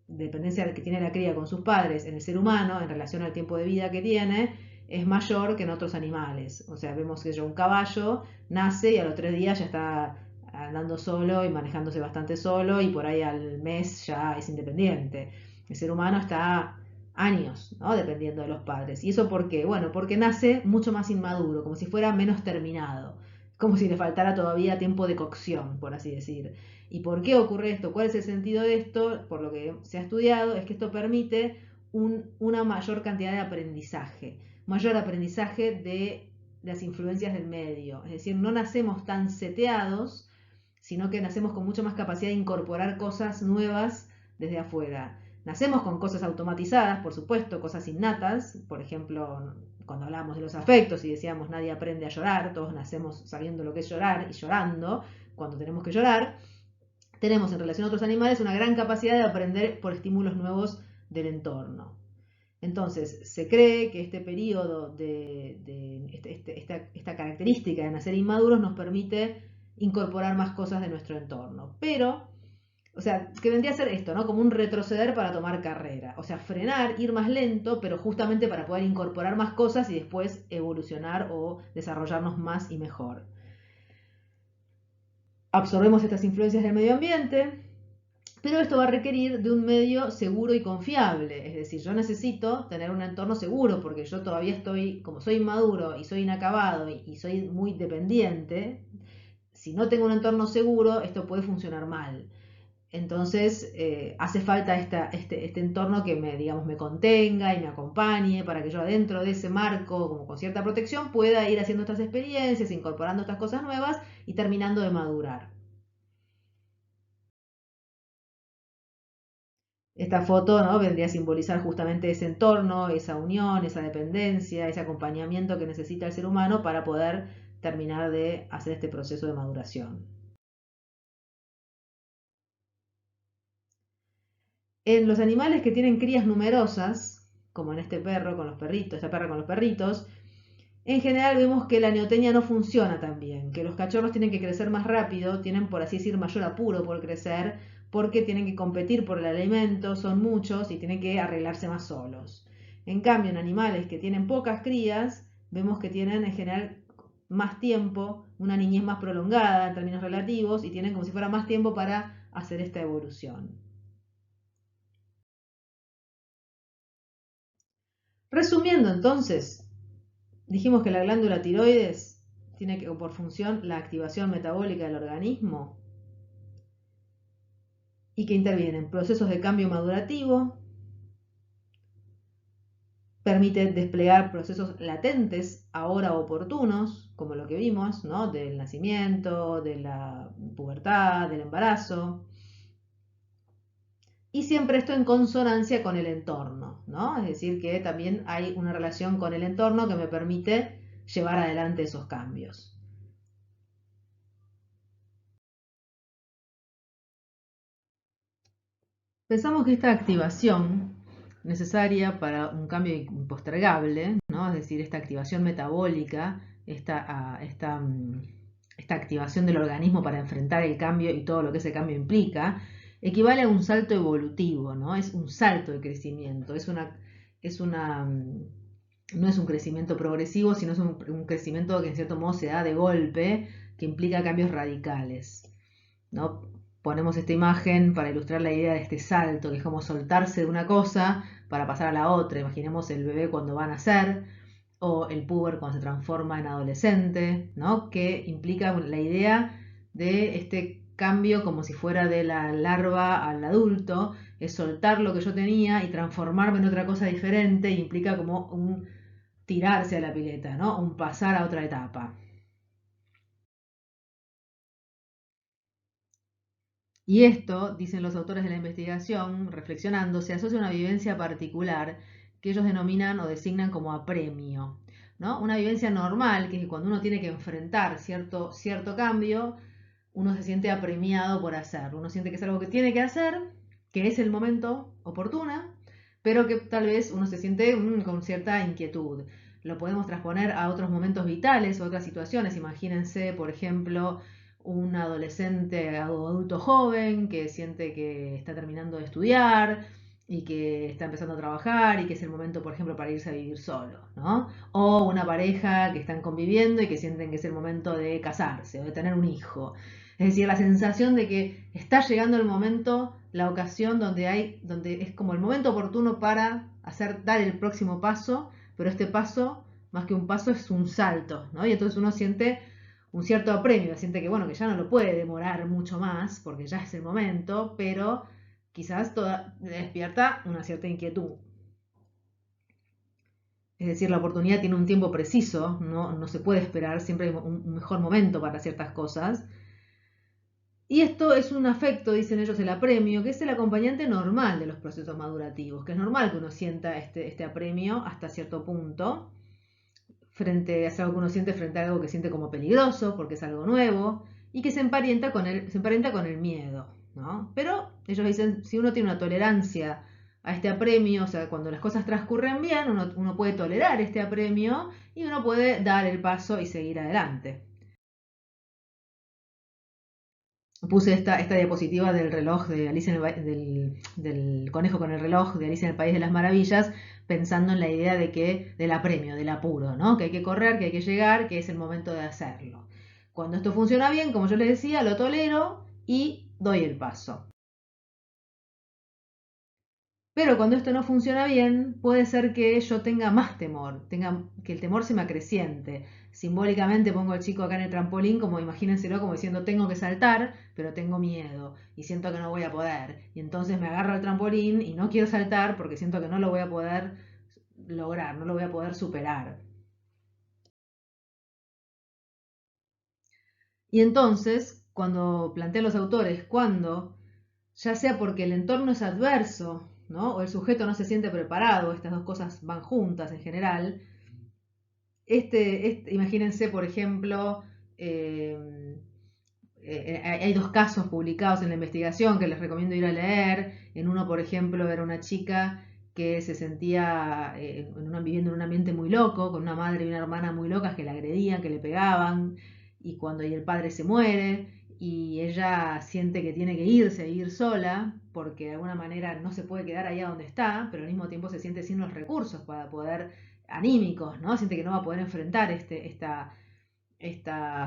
dependencia que tiene la cría con sus padres en el ser humano en relación al tiempo de vida que tiene, es mayor que en otros animales. O sea, vemos que un caballo nace y a los 3 días ya está andando solo y manejándose bastante solo y por ahí al mes ya es independiente. El ser humano está años, ¿no? Dependiendo de los padres. ¿Y eso por qué? Bueno, porque nace mucho más inmaduro, como si fuera menos terminado, como si le faltara todavía tiempo de cocción, por así decir. ¿Y por qué ocurre esto? ¿Cuál es el sentido de esto? Por lo que se ha estudiado, es que esto permite una mayor cantidad de aprendizaje, mayor aprendizaje de las influencias del medio. Es decir, no nacemos tan seteados, sino que nacemos con mucho más capacidad de incorporar cosas nuevas desde afuera. Nacemos con cosas automatizadas, por supuesto, cosas innatas, por ejemplo, cuando hablábamos de los afectos y decíamos nadie aprende a llorar, todos nacemos sabiendo lo que es llorar y llorando cuando tenemos que llorar. Tenemos en relación a otros animales una gran capacidad de aprender por estímulos nuevos del entorno. Entonces, se cree que este periodo esta característica de nacer inmaduros nos permite incorporar más cosas de nuestro entorno. Pero, o sea, que vendría a ser esto, ¿no? Como un retroceder para tomar carrera. O sea, frenar, ir más lento, pero justamente para poder incorporar más cosas y después evolucionar o desarrollarnos más y mejor. Absorbemos estas influencias del medio ambiente, pero esto va a requerir de un medio seguro y confiable. Es decir, yo necesito tener un entorno seguro porque yo todavía estoy, como soy inmaduro y soy inacabado y soy muy dependiente, si no tengo un entorno seguro, esto puede funcionar mal. Entonces, hace falta este entorno que digamos, me contenga y me acompañe para que yo adentro de ese marco, como con cierta protección, pueda ir haciendo estas experiencias, incorporando estas cosas nuevas y terminando de madurar. Esta foto, ¿no?, vendría a simbolizar justamente ese entorno, esa unión, esa dependencia, ese acompañamiento que necesita el ser humano para poder terminar de hacer este proceso de maduración. En los animales que tienen crías numerosas, como en este perro con los perritos, esta perra con los perritos, en general vemos que la neotenia no funciona tan bien, que los cachorros tienen que crecer más rápido, tienen, por así decir, mayor apuro por crecer, porque tienen que competir por el alimento, son muchos y tienen que arreglarse más solos. En cambio, en animales que tienen pocas crías, vemos que tienen en general más tiempo, una niñez más prolongada en términos relativos, y tienen como si fuera más tiempo para hacer esta evolución. Resumiendo entonces, dijimos que la glándula tiroides tiene por función la activación metabólica del organismo y que interviene en procesos de cambio madurativo, permite desplegar procesos latentes ahora oportunos, como lo que vimos, ¿no?, del nacimiento, de la pubertad, del embarazo, y siempre esto en consonancia con el entorno, ¿no? Es decir, que también hay una relación con el entorno que me permite llevar adelante esos cambios. Pensamos que esta activación necesaria para un cambio impostergable, ¿no?, es decir, esta activación metabólica, esta activación del organismo para enfrentar el cambio y todo lo que ese cambio implica, equivale a un salto evolutivo, ¿no? Es un salto de crecimiento, no es un crecimiento progresivo, sino es un crecimiento que en cierto modo se da de golpe, que implica cambios radicales, ¿no? Ponemos esta imagen para ilustrar la idea de este salto, que es como soltarse de una cosa para pasar a la otra. Imaginemos el bebé cuando va a nacer o el puber cuando se transforma en adolescente, ¿no?, que implica la idea de este cambio como si fuera de la larva al adulto, es soltar lo que yo tenía y transformarme en otra cosa diferente, y implica como un tirarse a la pileta, ¿no?, un pasar a otra etapa. Y esto, dicen los autores de la investigación, reflexionando, se asocia a una vivencia particular que ellos denominan o designan como apremio, ¿no? Una vivencia normal, que es cuando uno tiene que enfrentar cierto cambio, uno se siente apremiado por hacerlo, uno siente que es algo que tiene que hacer, que es el momento oportuno, pero que tal vez uno se siente con cierta inquietud. Lo podemos transponer a otros momentos vitales o otras situaciones. Imagínense, por ejemplo, un adolescente o adulto joven que siente que está terminando de estudiar y que está empezando a trabajar y que es el momento, por ejemplo, para irse a vivir solo, ¿no? O una pareja que están conviviendo y que sienten que es el momento de casarse o de tener un hijo. Es decir, la sensación de que está llegando el momento, la ocasión donde es como el momento oportuno para dar el próximo paso, pero este paso, más que un paso, es un salto, ¿no? Y entonces uno siente un cierto apremio, siente que bueno, que ya no lo puede demorar mucho más, porque ya es el momento, pero quizás despierta una cierta inquietud. Es decir, la oportunidad tiene un tiempo preciso, no se puede esperar, siempre hay un mejor momento para ciertas cosas. Y esto es un afecto, dicen ellos, el apremio, que es el acompañante normal de los procesos madurativos, que es normal que uno sienta este apremio hasta cierto punto, es algo que uno siente frente a algo que siente como peligroso, porque es algo nuevo, y que se emparenta con el miedo, ¿no? Pero ellos dicen, si uno tiene una tolerancia a este apremio, o sea, cuando las cosas transcurren bien, uno puede tolerar este apremio y uno puede dar el paso y seguir adelante. Puse esta diapositiva del reloj de Alicia del conejo con el reloj de Alicia en el País de las Maravillas, pensando en la idea del apremio, del apuro, ¿no? Que hay que correr, que hay que llegar, que es el momento de hacerlo. Cuando esto funciona bien, como yo les decía, lo tolero y doy el paso. Pero cuando esto no funciona bien, puede ser que yo tenga más temor, que el temor se me acreciente. Simbólicamente pongo al chico acá en el trampolín, como imagínenselo como diciendo tengo que saltar, pero tengo miedo y siento que no voy a poder. Y entonces me agarro al trampolín y no quiero saltar porque siento que no lo voy a poder lograr, no lo voy a poder superar. Y entonces, cuando plantean los autores, cuando ya sea porque el entorno es adverso, ¿no? O el sujeto no se siente preparado, estas dos cosas van juntas en general. Imagínense, por ejemplo, eh, hay dos casos publicados en la investigación que les recomiendo ir a leer. En uno, por ejemplo, era una chica que se sentía viviendo en un ambiente muy loco, con una madre y una hermana muy locas que la agredían, que le pegaban, y el padre se muere y ella siente que tiene que irse, ir sola, porque de alguna manera no se puede quedar allá donde está, pero al mismo tiempo se siente sin los recursos para poder anímicos, ¿no? Siente que no va a poder enfrentar esta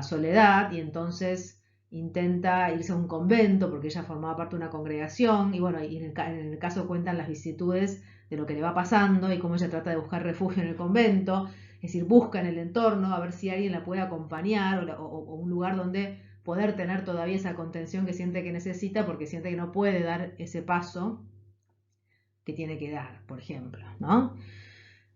soledad y entonces intenta irse a un convento porque ella formaba parte de una congregación y bueno, y en el caso cuentan las vicisitudes de lo que le va pasando y cómo ella trata de buscar refugio en el convento, es decir, busca en el entorno a ver si alguien la puede acompañar o un lugar donde poder tener todavía esa contención que siente que necesita porque siente que no puede dar ese paso que tiene que dar, por ejemplo, ¿no?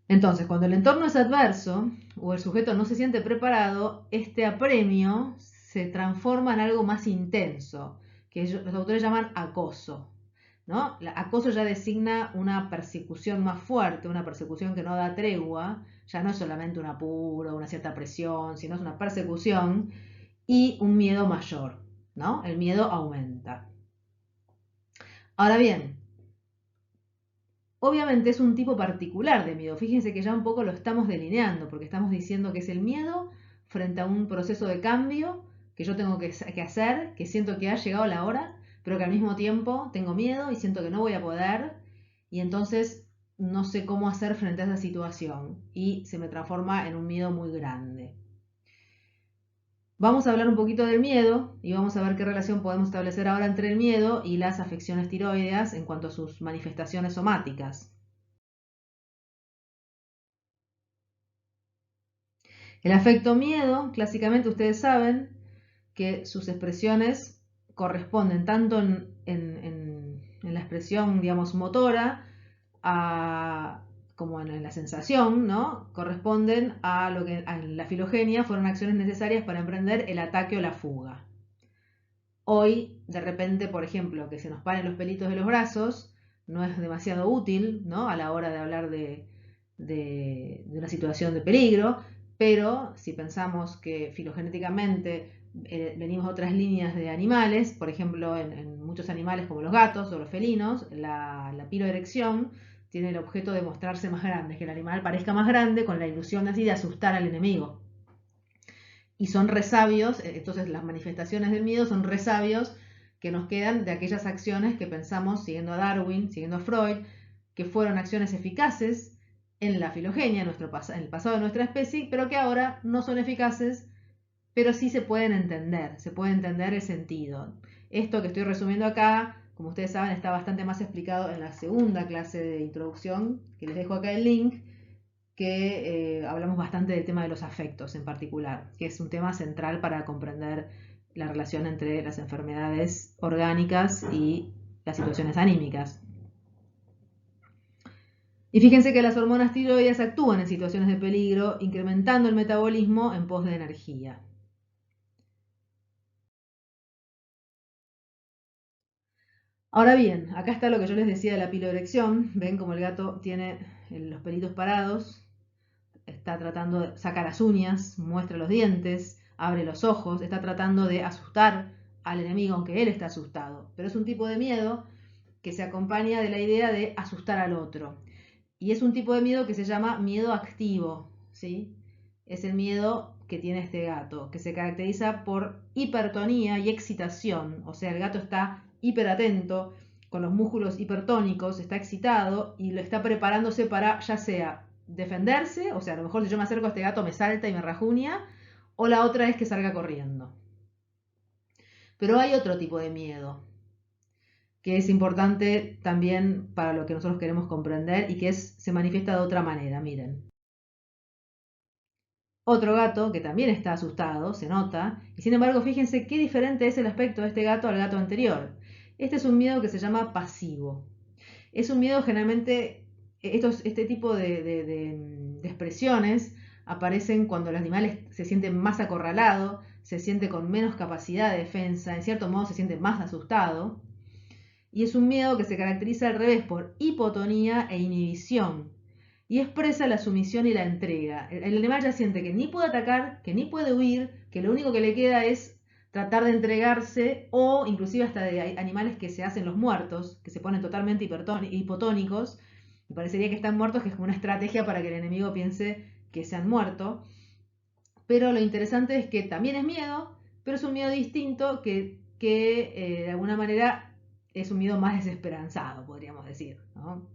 Entonces, cuando el entorno es adverso o el sujeto no se siente preparado, este apremio se transforma en algo más intenso, que los autores llaman acoso, ¿no? Acoso ya designa una persecución más fuerte, una persecución que no da tregua, ya no es solamente un apuro, una cierta presión, sino es una persecución y un miedo mayor, ¿no? El miedo aumenta. Ahora bien, obviamente es un tipo particular de miedo. Fíjense que ya un poco lo estamos delineando, porque estamos diciendo que es el miedo frente a un proceso de cambio que yo tengo que hacer, que siento que ha llegado la hora, pero que al mismo tiempo tengo miedo y siento que no voy a poder, y entonces no sé cómo hacer frente a esa situación y se me transforma en un miedo muy grande. Vamos a hablar un poquito del miedo y vamos a ver qué relación podemos establecer ahora entre el miedo y las afecciones tiroideas en cuanto a sus manifestaciones somáticas. El afecto miedo, clásicamente ustedes saben que sus expresiones corresponden tanto en la expresión, digamos, motora, como en la sensación, ¿no? Corresponden a lo que en la filogenia fueron acciones necesarias para emprender el ataque o la fuga. Hoy, de repente, por ejemplo, que se nos paren los pelitos de los brazos, no es demasiado útil, ¿no? A la hora de hablar de una situación de peligro, pero si pensamos que filogenéticamente venimos a otras líneas de animales, por ejemplo, en muchos animales como los gatos o los felinos, la piloerección tiene el objeto de mostrarse más grande, que el animal parezca más grande con la ilusión así de asustar al enemigo. Y son resabios, entonces las manifestaciones del miedo son resabios que nos quedan de aquellas acciones que pensamos, siguiendo a Darwin, siguiendo a Freud, que fueron acciones eficaces en la filogenia, en el pasado de nuestra especie, pero que ahora no son eficaces, pero sí se puede entender el sentido. Esto que estoy resumiendo acá, como ustedes saben, está bastante más explicado en la segunda clase de introducción, que les dejo acá el link, que hablamos bastante del tema de los afectos en particular, que es un tema central para comprender la relación entre las enfermedades orgánicas y las situaciones anímicas. Y fíjense que las hormonas tiroides actúan en situaciones de peligro, incrementando el metabolismo en pos de energía. Ahora bien, acá está lo que yo les decía de la piloerección. Ven como el gato tiene los pelitos parados, está tratando de sacar las uñas, muestra los dientes, abre los ojos, está tratando de asustar al enemigo, aunque él está asustado. Pero es un tipo de miedo que se acompaña de la idea de asustar al otro. Y es un tipo de miedo que se llama miedo activo, ¿sí? Es el miedo que tiene este gato, que se caracteriza por hipertonía y excitación. O sea, el gato está hiperatento, con los músculos hipertónicos, está excitado y lo está preparándose para ya sea defenderse, o sea, a lo mejor si yo me acerco a este gato me salta y me rajuña, o la otra es que salga corriendo. Pero hay otro tipo de miedo, que es importante también para lo que nosotros queremos comprender y que se manifiesta de otra manera, miren. Otro gato que también está asustado, se nota, y sin embargo fíjense qué diferente es el aspecto de este gato al gato anterior. Este es un miedo que se llama pasivo. Es un miedo generalmente, este tipo de expresiones aparecen cuando el animal se siente más acorralado, se siente con menos capacidad de defensa, en cierto modo se siente más asustado. y es un miedo que se caracteriza al revés por hipotonía e inhibición y expresa la sumisión y la entrega. El animal ya siente que ni puede atacar, que ni puede huir, que lo único que le queda es tratar de entregarse, o inclusive hasta de animales que se hacen los muertos, que se ponen totalmente hipotónicos, y parecería que están muertos, que es como una estrategia para que el enemigo piense que se han muerto. Pero lo interesante es que también es miedo, pero es un miedo distinto que de alguna manera es un miedo más desesperanzado, podríamos decir, ¿no?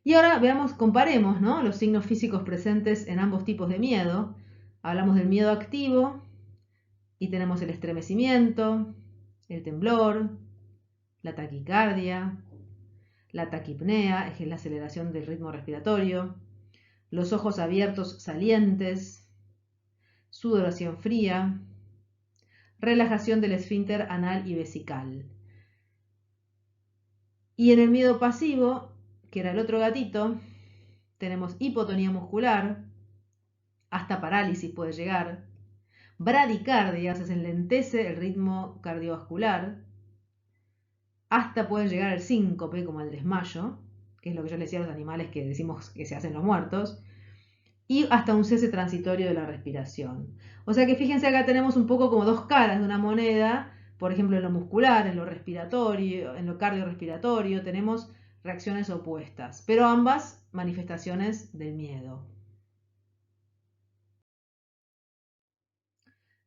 Y ahora veamos, comparemos, ¿no?, los signos físicos presentes en ambos tipos de miedo. Hablamos del miedo activo y tenemos el estremecimiento, el temblor, la taquicardia, la taquipnea, es la aceleración del ritmo respiratorio, los ojos abiertos salientes, sudoración fría, relajación del esfínter anal y vesical. Y en el miedo pasivo, que era el otro gatito, tenemos hipotonía muscular, hasta parálisis puede llegar, bradicardia, se enlentece el ritmo cardiovascular, hasta puede llegar al síncope, como el desmayo, que es lo que yo le decía a los animales que decimos que se hacen los muertos, y hasta un cese transitorio de la respiración. O sea que fíjense, acá tenemos un poco como dos caras de una moneda. Por ejemplo, en lo muscular, en lo respiratorio, en lo cardiorrespiratorio, tenemos reacciones opuestas, pero ambas manifestaciones del miedo.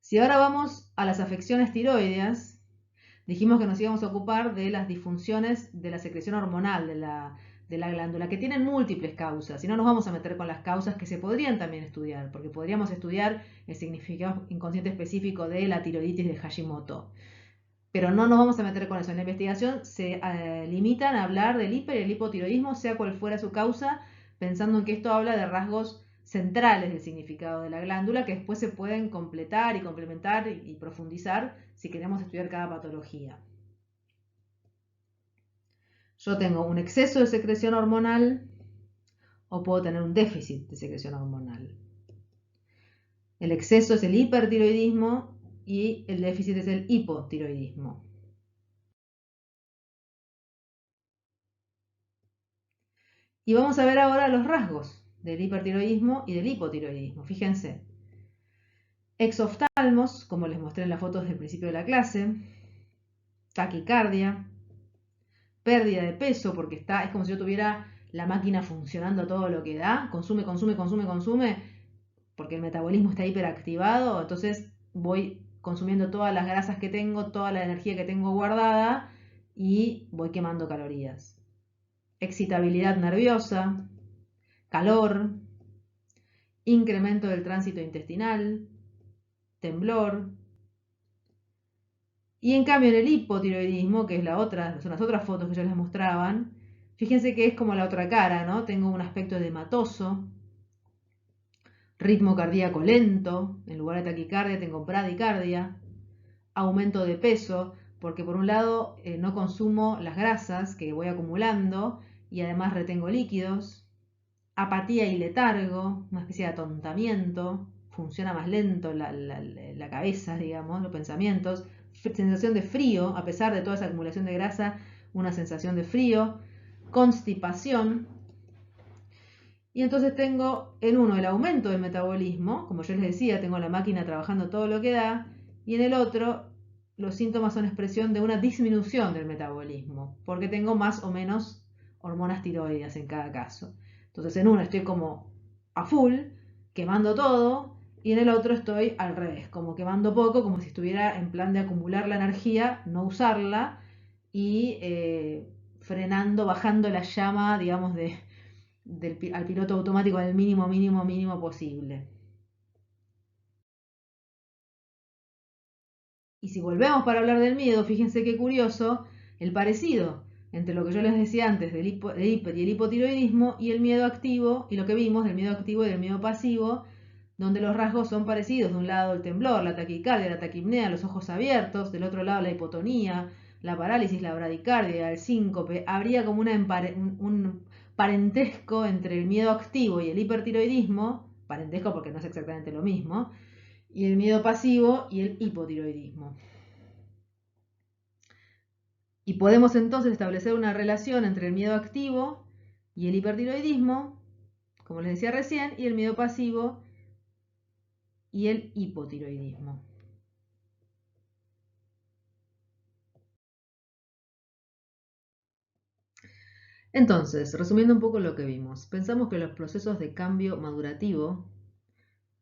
Si ahora vamos a las afecciones tiroideas, dijimos que nos íbamos a ocupar de las disfunciones de la secreción hormonal de la glándula, que tienen múltiples causas, y no nos vamos a meter con las causas que se podrían también estudiar, porque podríamos estudiar el significado inconsciente específico de la tiroiditis de Hashimoto. Pero no nos vamos a meter con eso. En la investigación se limitan a hablar del hiper y el hipotiroidismo, sea cual fuera su causa, pensando en que esto habla de rasgos centrales del significado de la glándula, que después se pueden completar y complementar y profundizar si queremos estudiar cada patología. Yo tengo un exceso de secreción hormonal o puedo tener un déficit de secreción hormonal. El exceso es el hipertiroidismo y el déficit es el hipotiroidismo. Y vamos a ver ahora los rasgos del hipertiroidismo y del hipotiroidismo. Fíjense, exoftalmos, como les mostré en las fotos del principio de la clase, taquicardia, pérdida de peso, porque es como si yo tuviera la máquina funcionando todo lo que da, consume, consume, consume, consume, porque el metabolismo está hiperactivado, entonces voy consumiendo todas las grasas que tengo, toda la energía que tengo guardada y voy quemando calorías. Excitabilidad nerviosa, calor, incremento del tránsito intestinal, temblor. Y en cambio en el hipotiroidismo, que es son las otras fotos que ya les mostraban, fíjense que es como la otra cara, ¿no? Tengo un aspecto edematoso, ritmo cardíaco lento, en lugar de taquicardia tengo bradicardia, aumento de peso, porque por un lado no consumo las grasas que voy acumulando y además retengo líquidos, apatía y letargo, una especie de atontamiento, funciona más lento la cabeza, digamos, los pensamientos, sensación de frío, a pesar de toda esa acumulación de grasa, una sensación de frío, constipación. Y entonces tengo en uno el aumento del metabolismo, como yo les decía, tengo la máquina trabajando todo lo que da, y en el otro los síntomas son expresión de una disminución del metabolismo, porque tengo más o menos hormonas tiroideas en cada caso. Entonces en uno estoy como a full, quemando todo, y en el otro estoy al revés, como quemando poco, como si estuviera en plan de acumular la energía, no usarla, y frenando, bajando la llama, digamos, al piloto automático al mínimo, mínimo, mínimo posible. Y si volvemos para hablar del miedo, fíjense qué curioso el parecido entre lo que yo les decía antes del hiper y el hipotiroidismo y el miedo activo, y lo que vimos del miedo activo y del miedo pasivo, donde los rasgos son parecidos. De un lado el temblor, la taquicardia, la taquipnea, los ojos abiertos, del otro lado la hipotonía, la parálisis, la bradicardia, el síncope. Habría como un parentesco entre el miedo activo y el hipertiroidismo, parentesco porque no es exactamente lo mismo, y el miedo pasivo y el hipotiroidismo. Y podemos entonces establecer una relación entre el miedo activo y el hipertiroidismo, como les decía recién, y el miedo pasivo y el hipotiroidismo. Entonces, resumiendo un poco lo que vimos, pensamos que los procesos de cambio madurativo,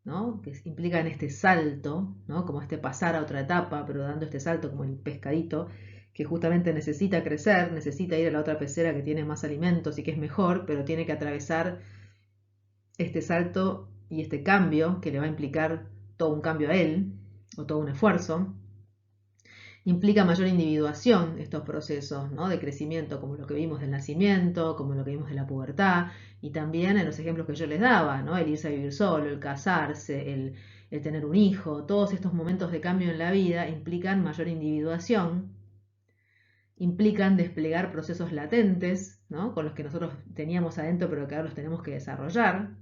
¿no?, que implican este salto, ¿no?, como este pasar a otra etapa, pero dando este salto como el pescadito, que justamente necesita crecer, necesita ir a la otra pecera que tiene más alimentos y que es mejor, pero tiene que atravesar este salto y este cambio que le va a implicar todo un cambio a él, o todo un esfuerzo. Implica mayor individuación estos procesos, ¿no?, de crecimiento, como lo que vimos del nacimiento, como lo que vimos de la pubertad, y también en los ejemplos que yo les daba, ¿no?, el irse a vivir solo, el casarse, el tener un hijo. Todos estos momentos de cambio en la vida implican mayor individuación, implican desplegar procesos latentes, ¿no?, con los que nosotros teníamos adentro pero que ahora los tenemos que desarrollar.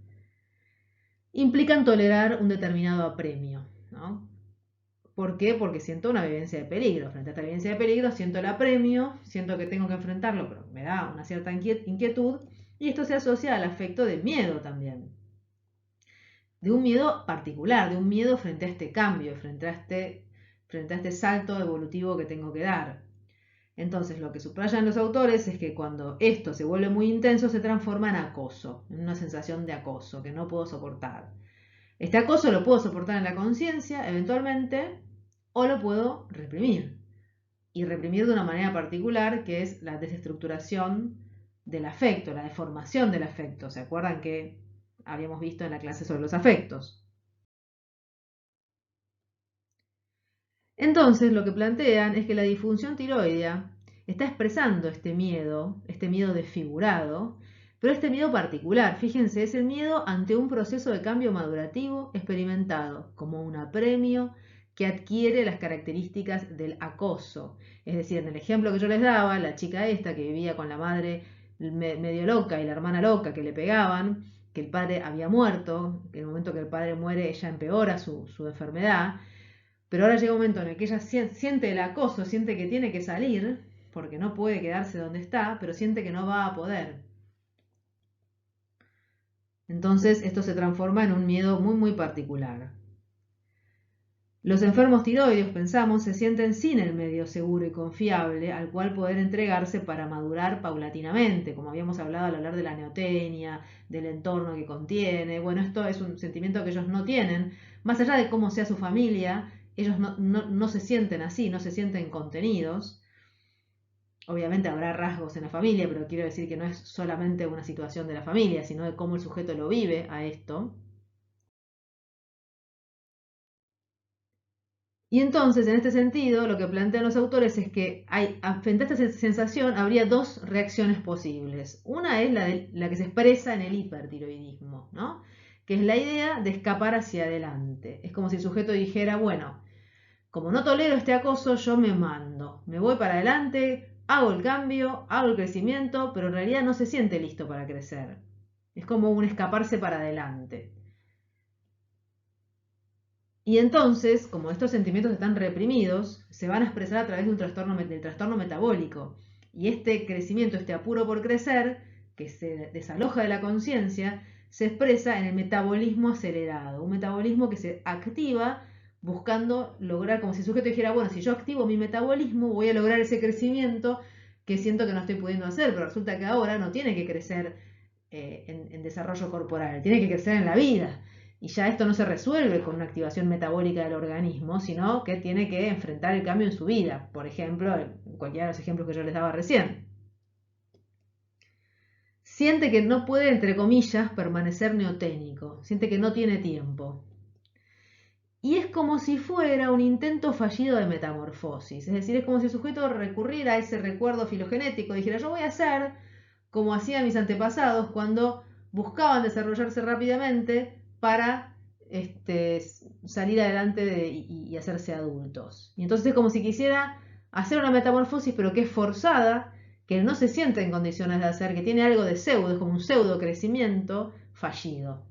Implican tolerar un determinado apremio, ¿no? ¿Por qué? Porque siento una vivencia de peligro. Frente a esta vivencia de peligro siento el apremio, siento que tengo que enfrentarlo, pero me da una cierta inquietud, y esto se asocia al afecto de miedo también. De un miedo particular, de un miedo frente a este cambio, frente a este salto evolutivo que tengo que dar. Entonces, lo que subrayan los autores es que cuando esto se vuelve muy intenso, se transforma en acoso, en una sensación de acoso que no puedo soportar. Este acoso lo puedo soportar en la conciencia, eventualmente, o lo puedo reprimir. Y reprimir de una manera particular, que es la desestructuración del afecto, la deformación del afecto. ¿Se acuerdan que habíamos visto en la clase sobre los afectos? Entonces, lo que plantean es que la disfunción tiroidea está expresando este miedo desfigurado, pero este miedo particular, fíjense, es el miedo ante un proceso de cambio madurativo experimentado como un apremio que adquiere las características del acoso. Es decir, en el ejemplo que yo les daba, la chica esta que vivía con la madre medio loca y la hermana loca que le pegaban, que el padre había muerto, que en el momento que el padre muere ella empeora su enfermedad, pero ahora llega un momento en el que ella siente el acoso, siente que tiene que salir, porque no puede quedarse donde está, pero siente que no va a poder. Entonces esto se transforma en un miedo muy muy particular. Los enfermos tiroideos, pensamos, se sienten sin el medio seguro y confiable al cual poder entregarse para madurar paulatinamente, como habíamos hablado al hablar de la neotenia, del entorno que contiene. Bueno, esto es un sentimiento que ellos no tienen. Más allá de cómo sea su familia, ellos no se sienten así, no se sienten contenidos. Obviamente habrá rasgos en la familia, pero quiero decir que no es solamente una situación de la familia, sino de cómo el sujeto lo vive a esto. Y entonces, en este sentido, lo que plantean los autores es que frente a esta sensación habría dos reacciones posibles. Una es la que se expresa en el hipertiroidismo, ¿no?, que es la idea de escapar hacia adelante. Es como si el sujeto dijera, bueno, como no tolero este acoso, yo me mando, me voy para adelante, hago el cambio, hago el crecimiento, pero en realidad no se siente listo para crecer. Es como un escaparse para adelante. Y entonces, como estos sentimientos están reprimidos, se van a expresar a través de del trastorno metabólico. Y este crecimiento, este apuro por crecer, que se desaloja de la conciencia, se expresa en el metabolismo acelerado. Un metabolismo que se activa buscando lograr, como si el sujeto dijera, bueno, si yo activo mi metabolismo, voy a lograr ese crecimiento que siento que no estoy pudiendo hacer, pero resulta que ahora no tiene que crecer en desarrollo corporal, tiene que crecer en la vida. Y ya esto no se resuelve con una activación metabólica del organismo, sino que tiene que enfrentar el cambio en su vida. Por ejemplo, en cualquiera de los ejemplos que yo les daba recién. Siente que no puede, entre comillas, permanecer neoténico. Siente que no tiene tiempo. Y es como si fuera un intento fallido de metamorfosis. Es decir, es como si el sujeto recurriera a ese recuerdo filogenético. Dijera, yo voy a hacer como hacían mis antepasados cuando buscaban desarrollarse rápidamente para salir adelante y hacerse adultos. Y entonces es como si quisiera hacer una metamorfosis, pero que es forzada, que no se siente en condiciones de hacer, que tiene algo de pseudo, es como un pseudo crecimiento fallido.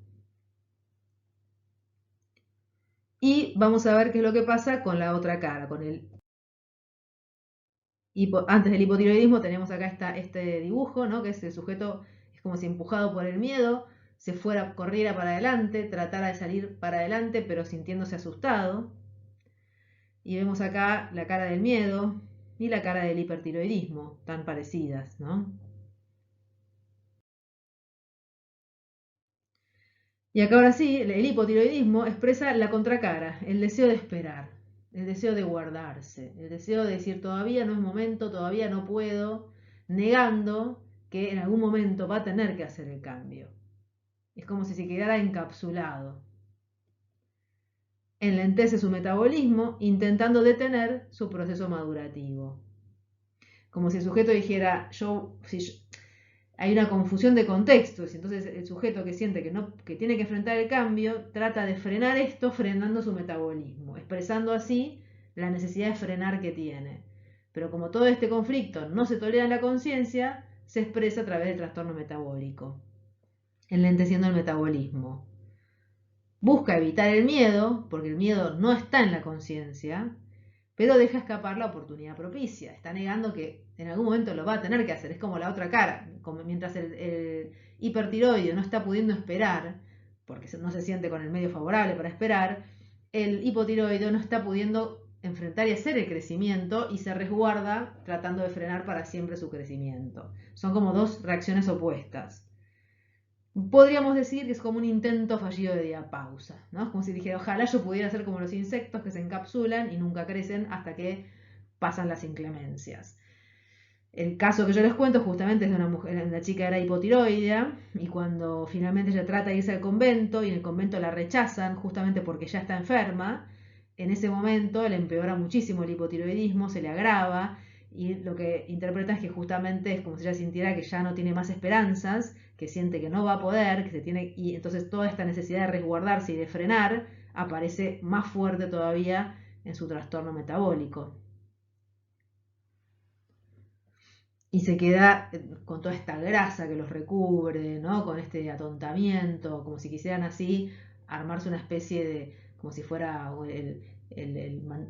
Y vamos a ver qué es lo que pasa con la otra cara, con el antes del hipotiroidismo tenemos acá este dibujo, ¿no? Que es el sujeto, es como si empujado por el miedo, corriera para adelante, tratara de salir para adelante, pero sintiéndose asustado. Y vemos acá la cara del miedo y la cara del hipertiroidismo, tan parecidas, ¿no? Y acá ahora sí, el hipotiroidismo expresa la contracara, el deseo de esperar, el deseo de guardarse, el deseo de decir todavía no es momento, todavía no puedo, negando que en algún momento va a tener que hacer el cambio. Es como si se quedara encapsulado. Enlentece su metabolismo intentando detener su proceso madurativo. Como si el sujeto dijera, hay una confusión de contextos, entonces el sujeto que siente que tiene que enfrentar el cambio trata de frenar esto frenando su metabolismo, expresando así la necesidad de frenar que tiene. Pero como todo este conflicto no se tolera en la conciencia, se expresa a través del trastorno metabólico, enlenteciendo el metabolismo. Busca evitar el miedo, porque el miedo no está en la conciencia, pero deja escapar la oportunidad propicia. Está negando que en algún momento lo va a tener que hacer. Es como la otra cara. Mientras el hipertiroideo no está pudiendo esperar, porque no se siente con el medio favorable para esperar, el hipotiroideo no está pudiendo enfrentar y hacer el crecimiento y se resguarda tratando de frenar para siempre su crecimiento. Son como dos reacciones opuestas. Podríamos decir que es como un intento fallido de diapausa, ¿no? Es como si dijera, ojalá yo pudiera ser como los insectos que se encapsulan y nunca crecen hasta que pasan las inclemencias. El caso que yo les cuento justamente es de una chica era hipotiroidea y cuando finalmente ella trata de irse al convento y en el convento la rechazan justamente porque ya está enferma, en ese momento le empeora muchísimo el hipotiroidismo, se le agrava y lo que interpreta es que justamente es como si ella sintiera que ya no tiene más esperanzas, que siente que no va a poder, y entonces toda esta necesidad de resguardarse y de frenar aparece más fuerte todavía en su trastorno metabólico. Y se queda con toda esta grasa que los recubre, ¿no? Con este atontamiento, como si quisieran así armarse una especie de, como si fuera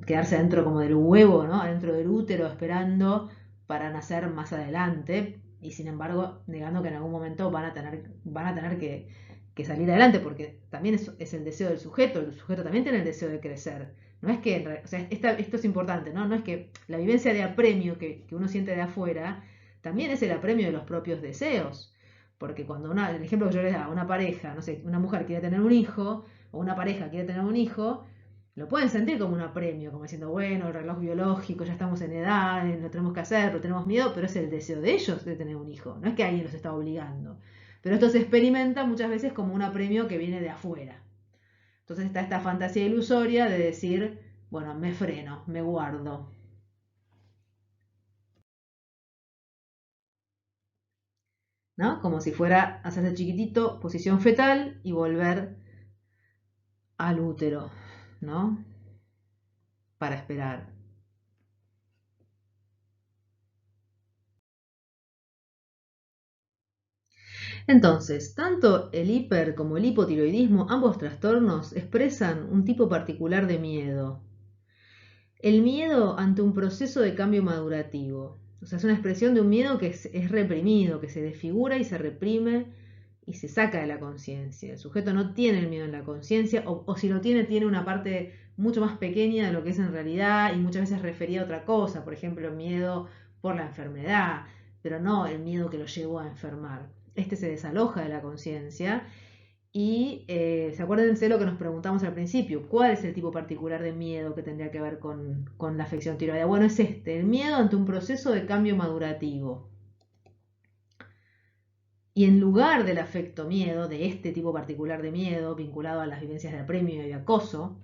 quedarse dentro como del huevo, ¿no? Adentro del útero esperando para nacer más adelante y sin embargo negando que en algún momento van a tener que salir adelante porque también es el deseo del sujeto, el sujeto también tiene el deseo de crecer. No es que, o sea, esto es importante, ¿no? No es que la vivencia de apremio que uno siente de afuera también es el apremio de los propios deseos. Porque cuando el ejemplo que yo les daba, una pareja, no sé, una mujer quiere tener un hijo, o una pareja quiere tener un hijo, lo pueden sentir como un apremio, como diciendo, bueno, el reloj biológico, ya estamos en edad, lo tenemos que hacer, pero tenemos miedo, pero es el deseo de ellos de tener un hijo, no es que alguien los está obligando. Pero esto se experimenta muchas veces como un apremio que viene de afuera. Entonces está esta fantasía ilusoria de decir, bueno, me freno, me guardo. ¿No? Como si fuera hacerse chiquitito, posición fetal y volver al útero, ¿no? Para esperar. Entonces, tanto el hiper como el hipotiroidismo, ambos trastornos expresan un tipo particular de miedo. El miedo ante un proceso de cambio madurativo. O sea, es una expresión de un miedo que es reprimido, que se desfigura y se reprime y se saca de la conciencia. El sujeto no tiene el miedo en la conciencia, o si lo tiene, tiene una parte mucho más pequeña de lo que es en realidad y muchas veces refería a otra cosa, por ejemplo, miedo por la enfermedad, pero no el miedo que lo llevó a enfermar. Este se desaloja de la conciencia y acuérdense lo que nos preguntamos al principio, ¿cuál es el tipo particular de miedo que tendría que ver con la afección tiroidea? Bueno, es el miedo ante un proceso de cambio madurativo. Y en lugar del afecto miedo, de este tipo particular de miedo, vinculado a las vivencias de apremio y de acoso,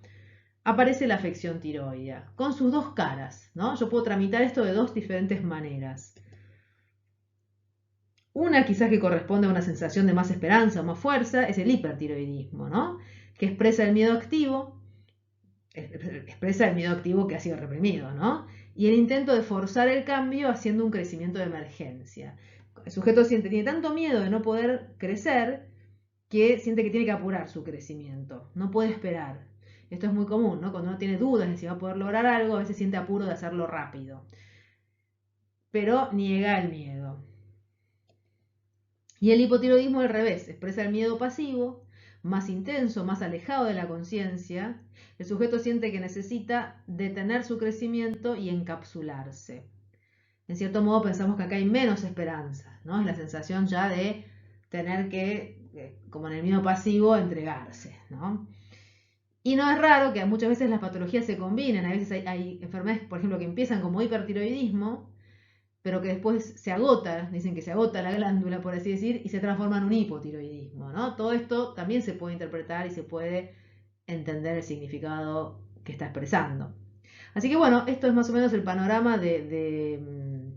aparece la afección tiroidea, con sus dos caras, ¿no? Yo puedo tramitar esto de dos diferentes maneras. Una quizás que corresponde a una sensación de más esperanza o más fuerza es el hipertiroidismo, ¿no? Que expresa el miedo activo que ha sido reprimido, ¿no? Y el intento de forzar el cambio haciendo un crecimiento de emergencia. El sujeto tiene tanto miedo de no poder crecer que siente que tiene que apurar su crecimiento, no puede esperar. Esto es muy común, ¿no? Cuando uno tiene dudas de si va a poder lograr algo, a veces siente apuro de hacerlo rápido. Pero niega el miedo. Y el hipotiroidismo al revés, expresa el miedo pasivo, más intenso, más alejado de la conciencia. El sujeto siente que necesita detener su crecimiento y encapsularse. En cierto modo pensamos que acá hay menos esperanza, ¿no? Es la sensación ya de tener que, como en el miedo pasivo, entregarse, ¿no? Y no es raro que muchas veces las patologías se combinen. A veces hay enfermedades, por ejemplo, que empiezan como hipertiroidismo, pero que después se agota, dicen que se agota la glándula, por así decir, y se transforma en un hipotiroidismo, ¿no? Todo esto también se puede interpretar y se puede entender el significado que está expresando. Así que bueno, esto es más o menos el panorama del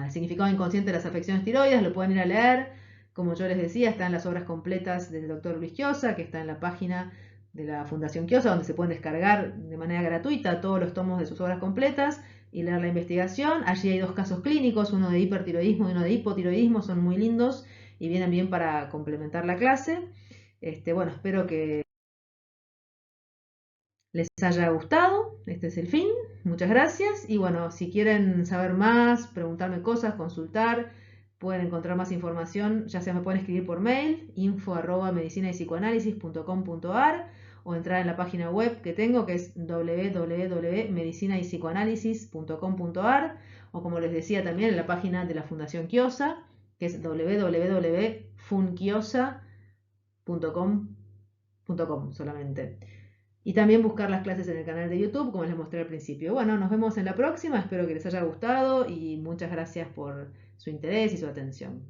significado inconsciente de las afecciones tiroides. Lo pueden ir a leer, como yo les decía, está en las obras completas del doctor Luis Quiosa, que está en la página de la Fundación Quiosa, donde se pueden descargar de manera gratuita todos los tomos de sus obras completas y leer la investigación. Allí hay 2 casos clínicos, uno de hipertiroidismo y uno de hipotiroidismo, son muy lindos y vienen bien para complementar la clase. Bueno, espero que les haya gustado. Este es el fin. Muchas gracias. Y bueno, si quieren saber más, preguntarme cosas, consultar, pueden encontrar más información, ya sea me pueden escribir por mail, info@medicinaypsicoanálisis.com.ar, o entrar en la página web que tengo, que es www.medicinaypsicoanálisis.com.ar, o como les decía también en la página de la Fundación Quiosa, que es www.funquiosa.com solamente. Y también buscar las clases en el canal de YouTube, como les mostré al principio. Bueno, nos vemos en la próxima, espero que les haya gustado y muchas gracias por su interés y su atención.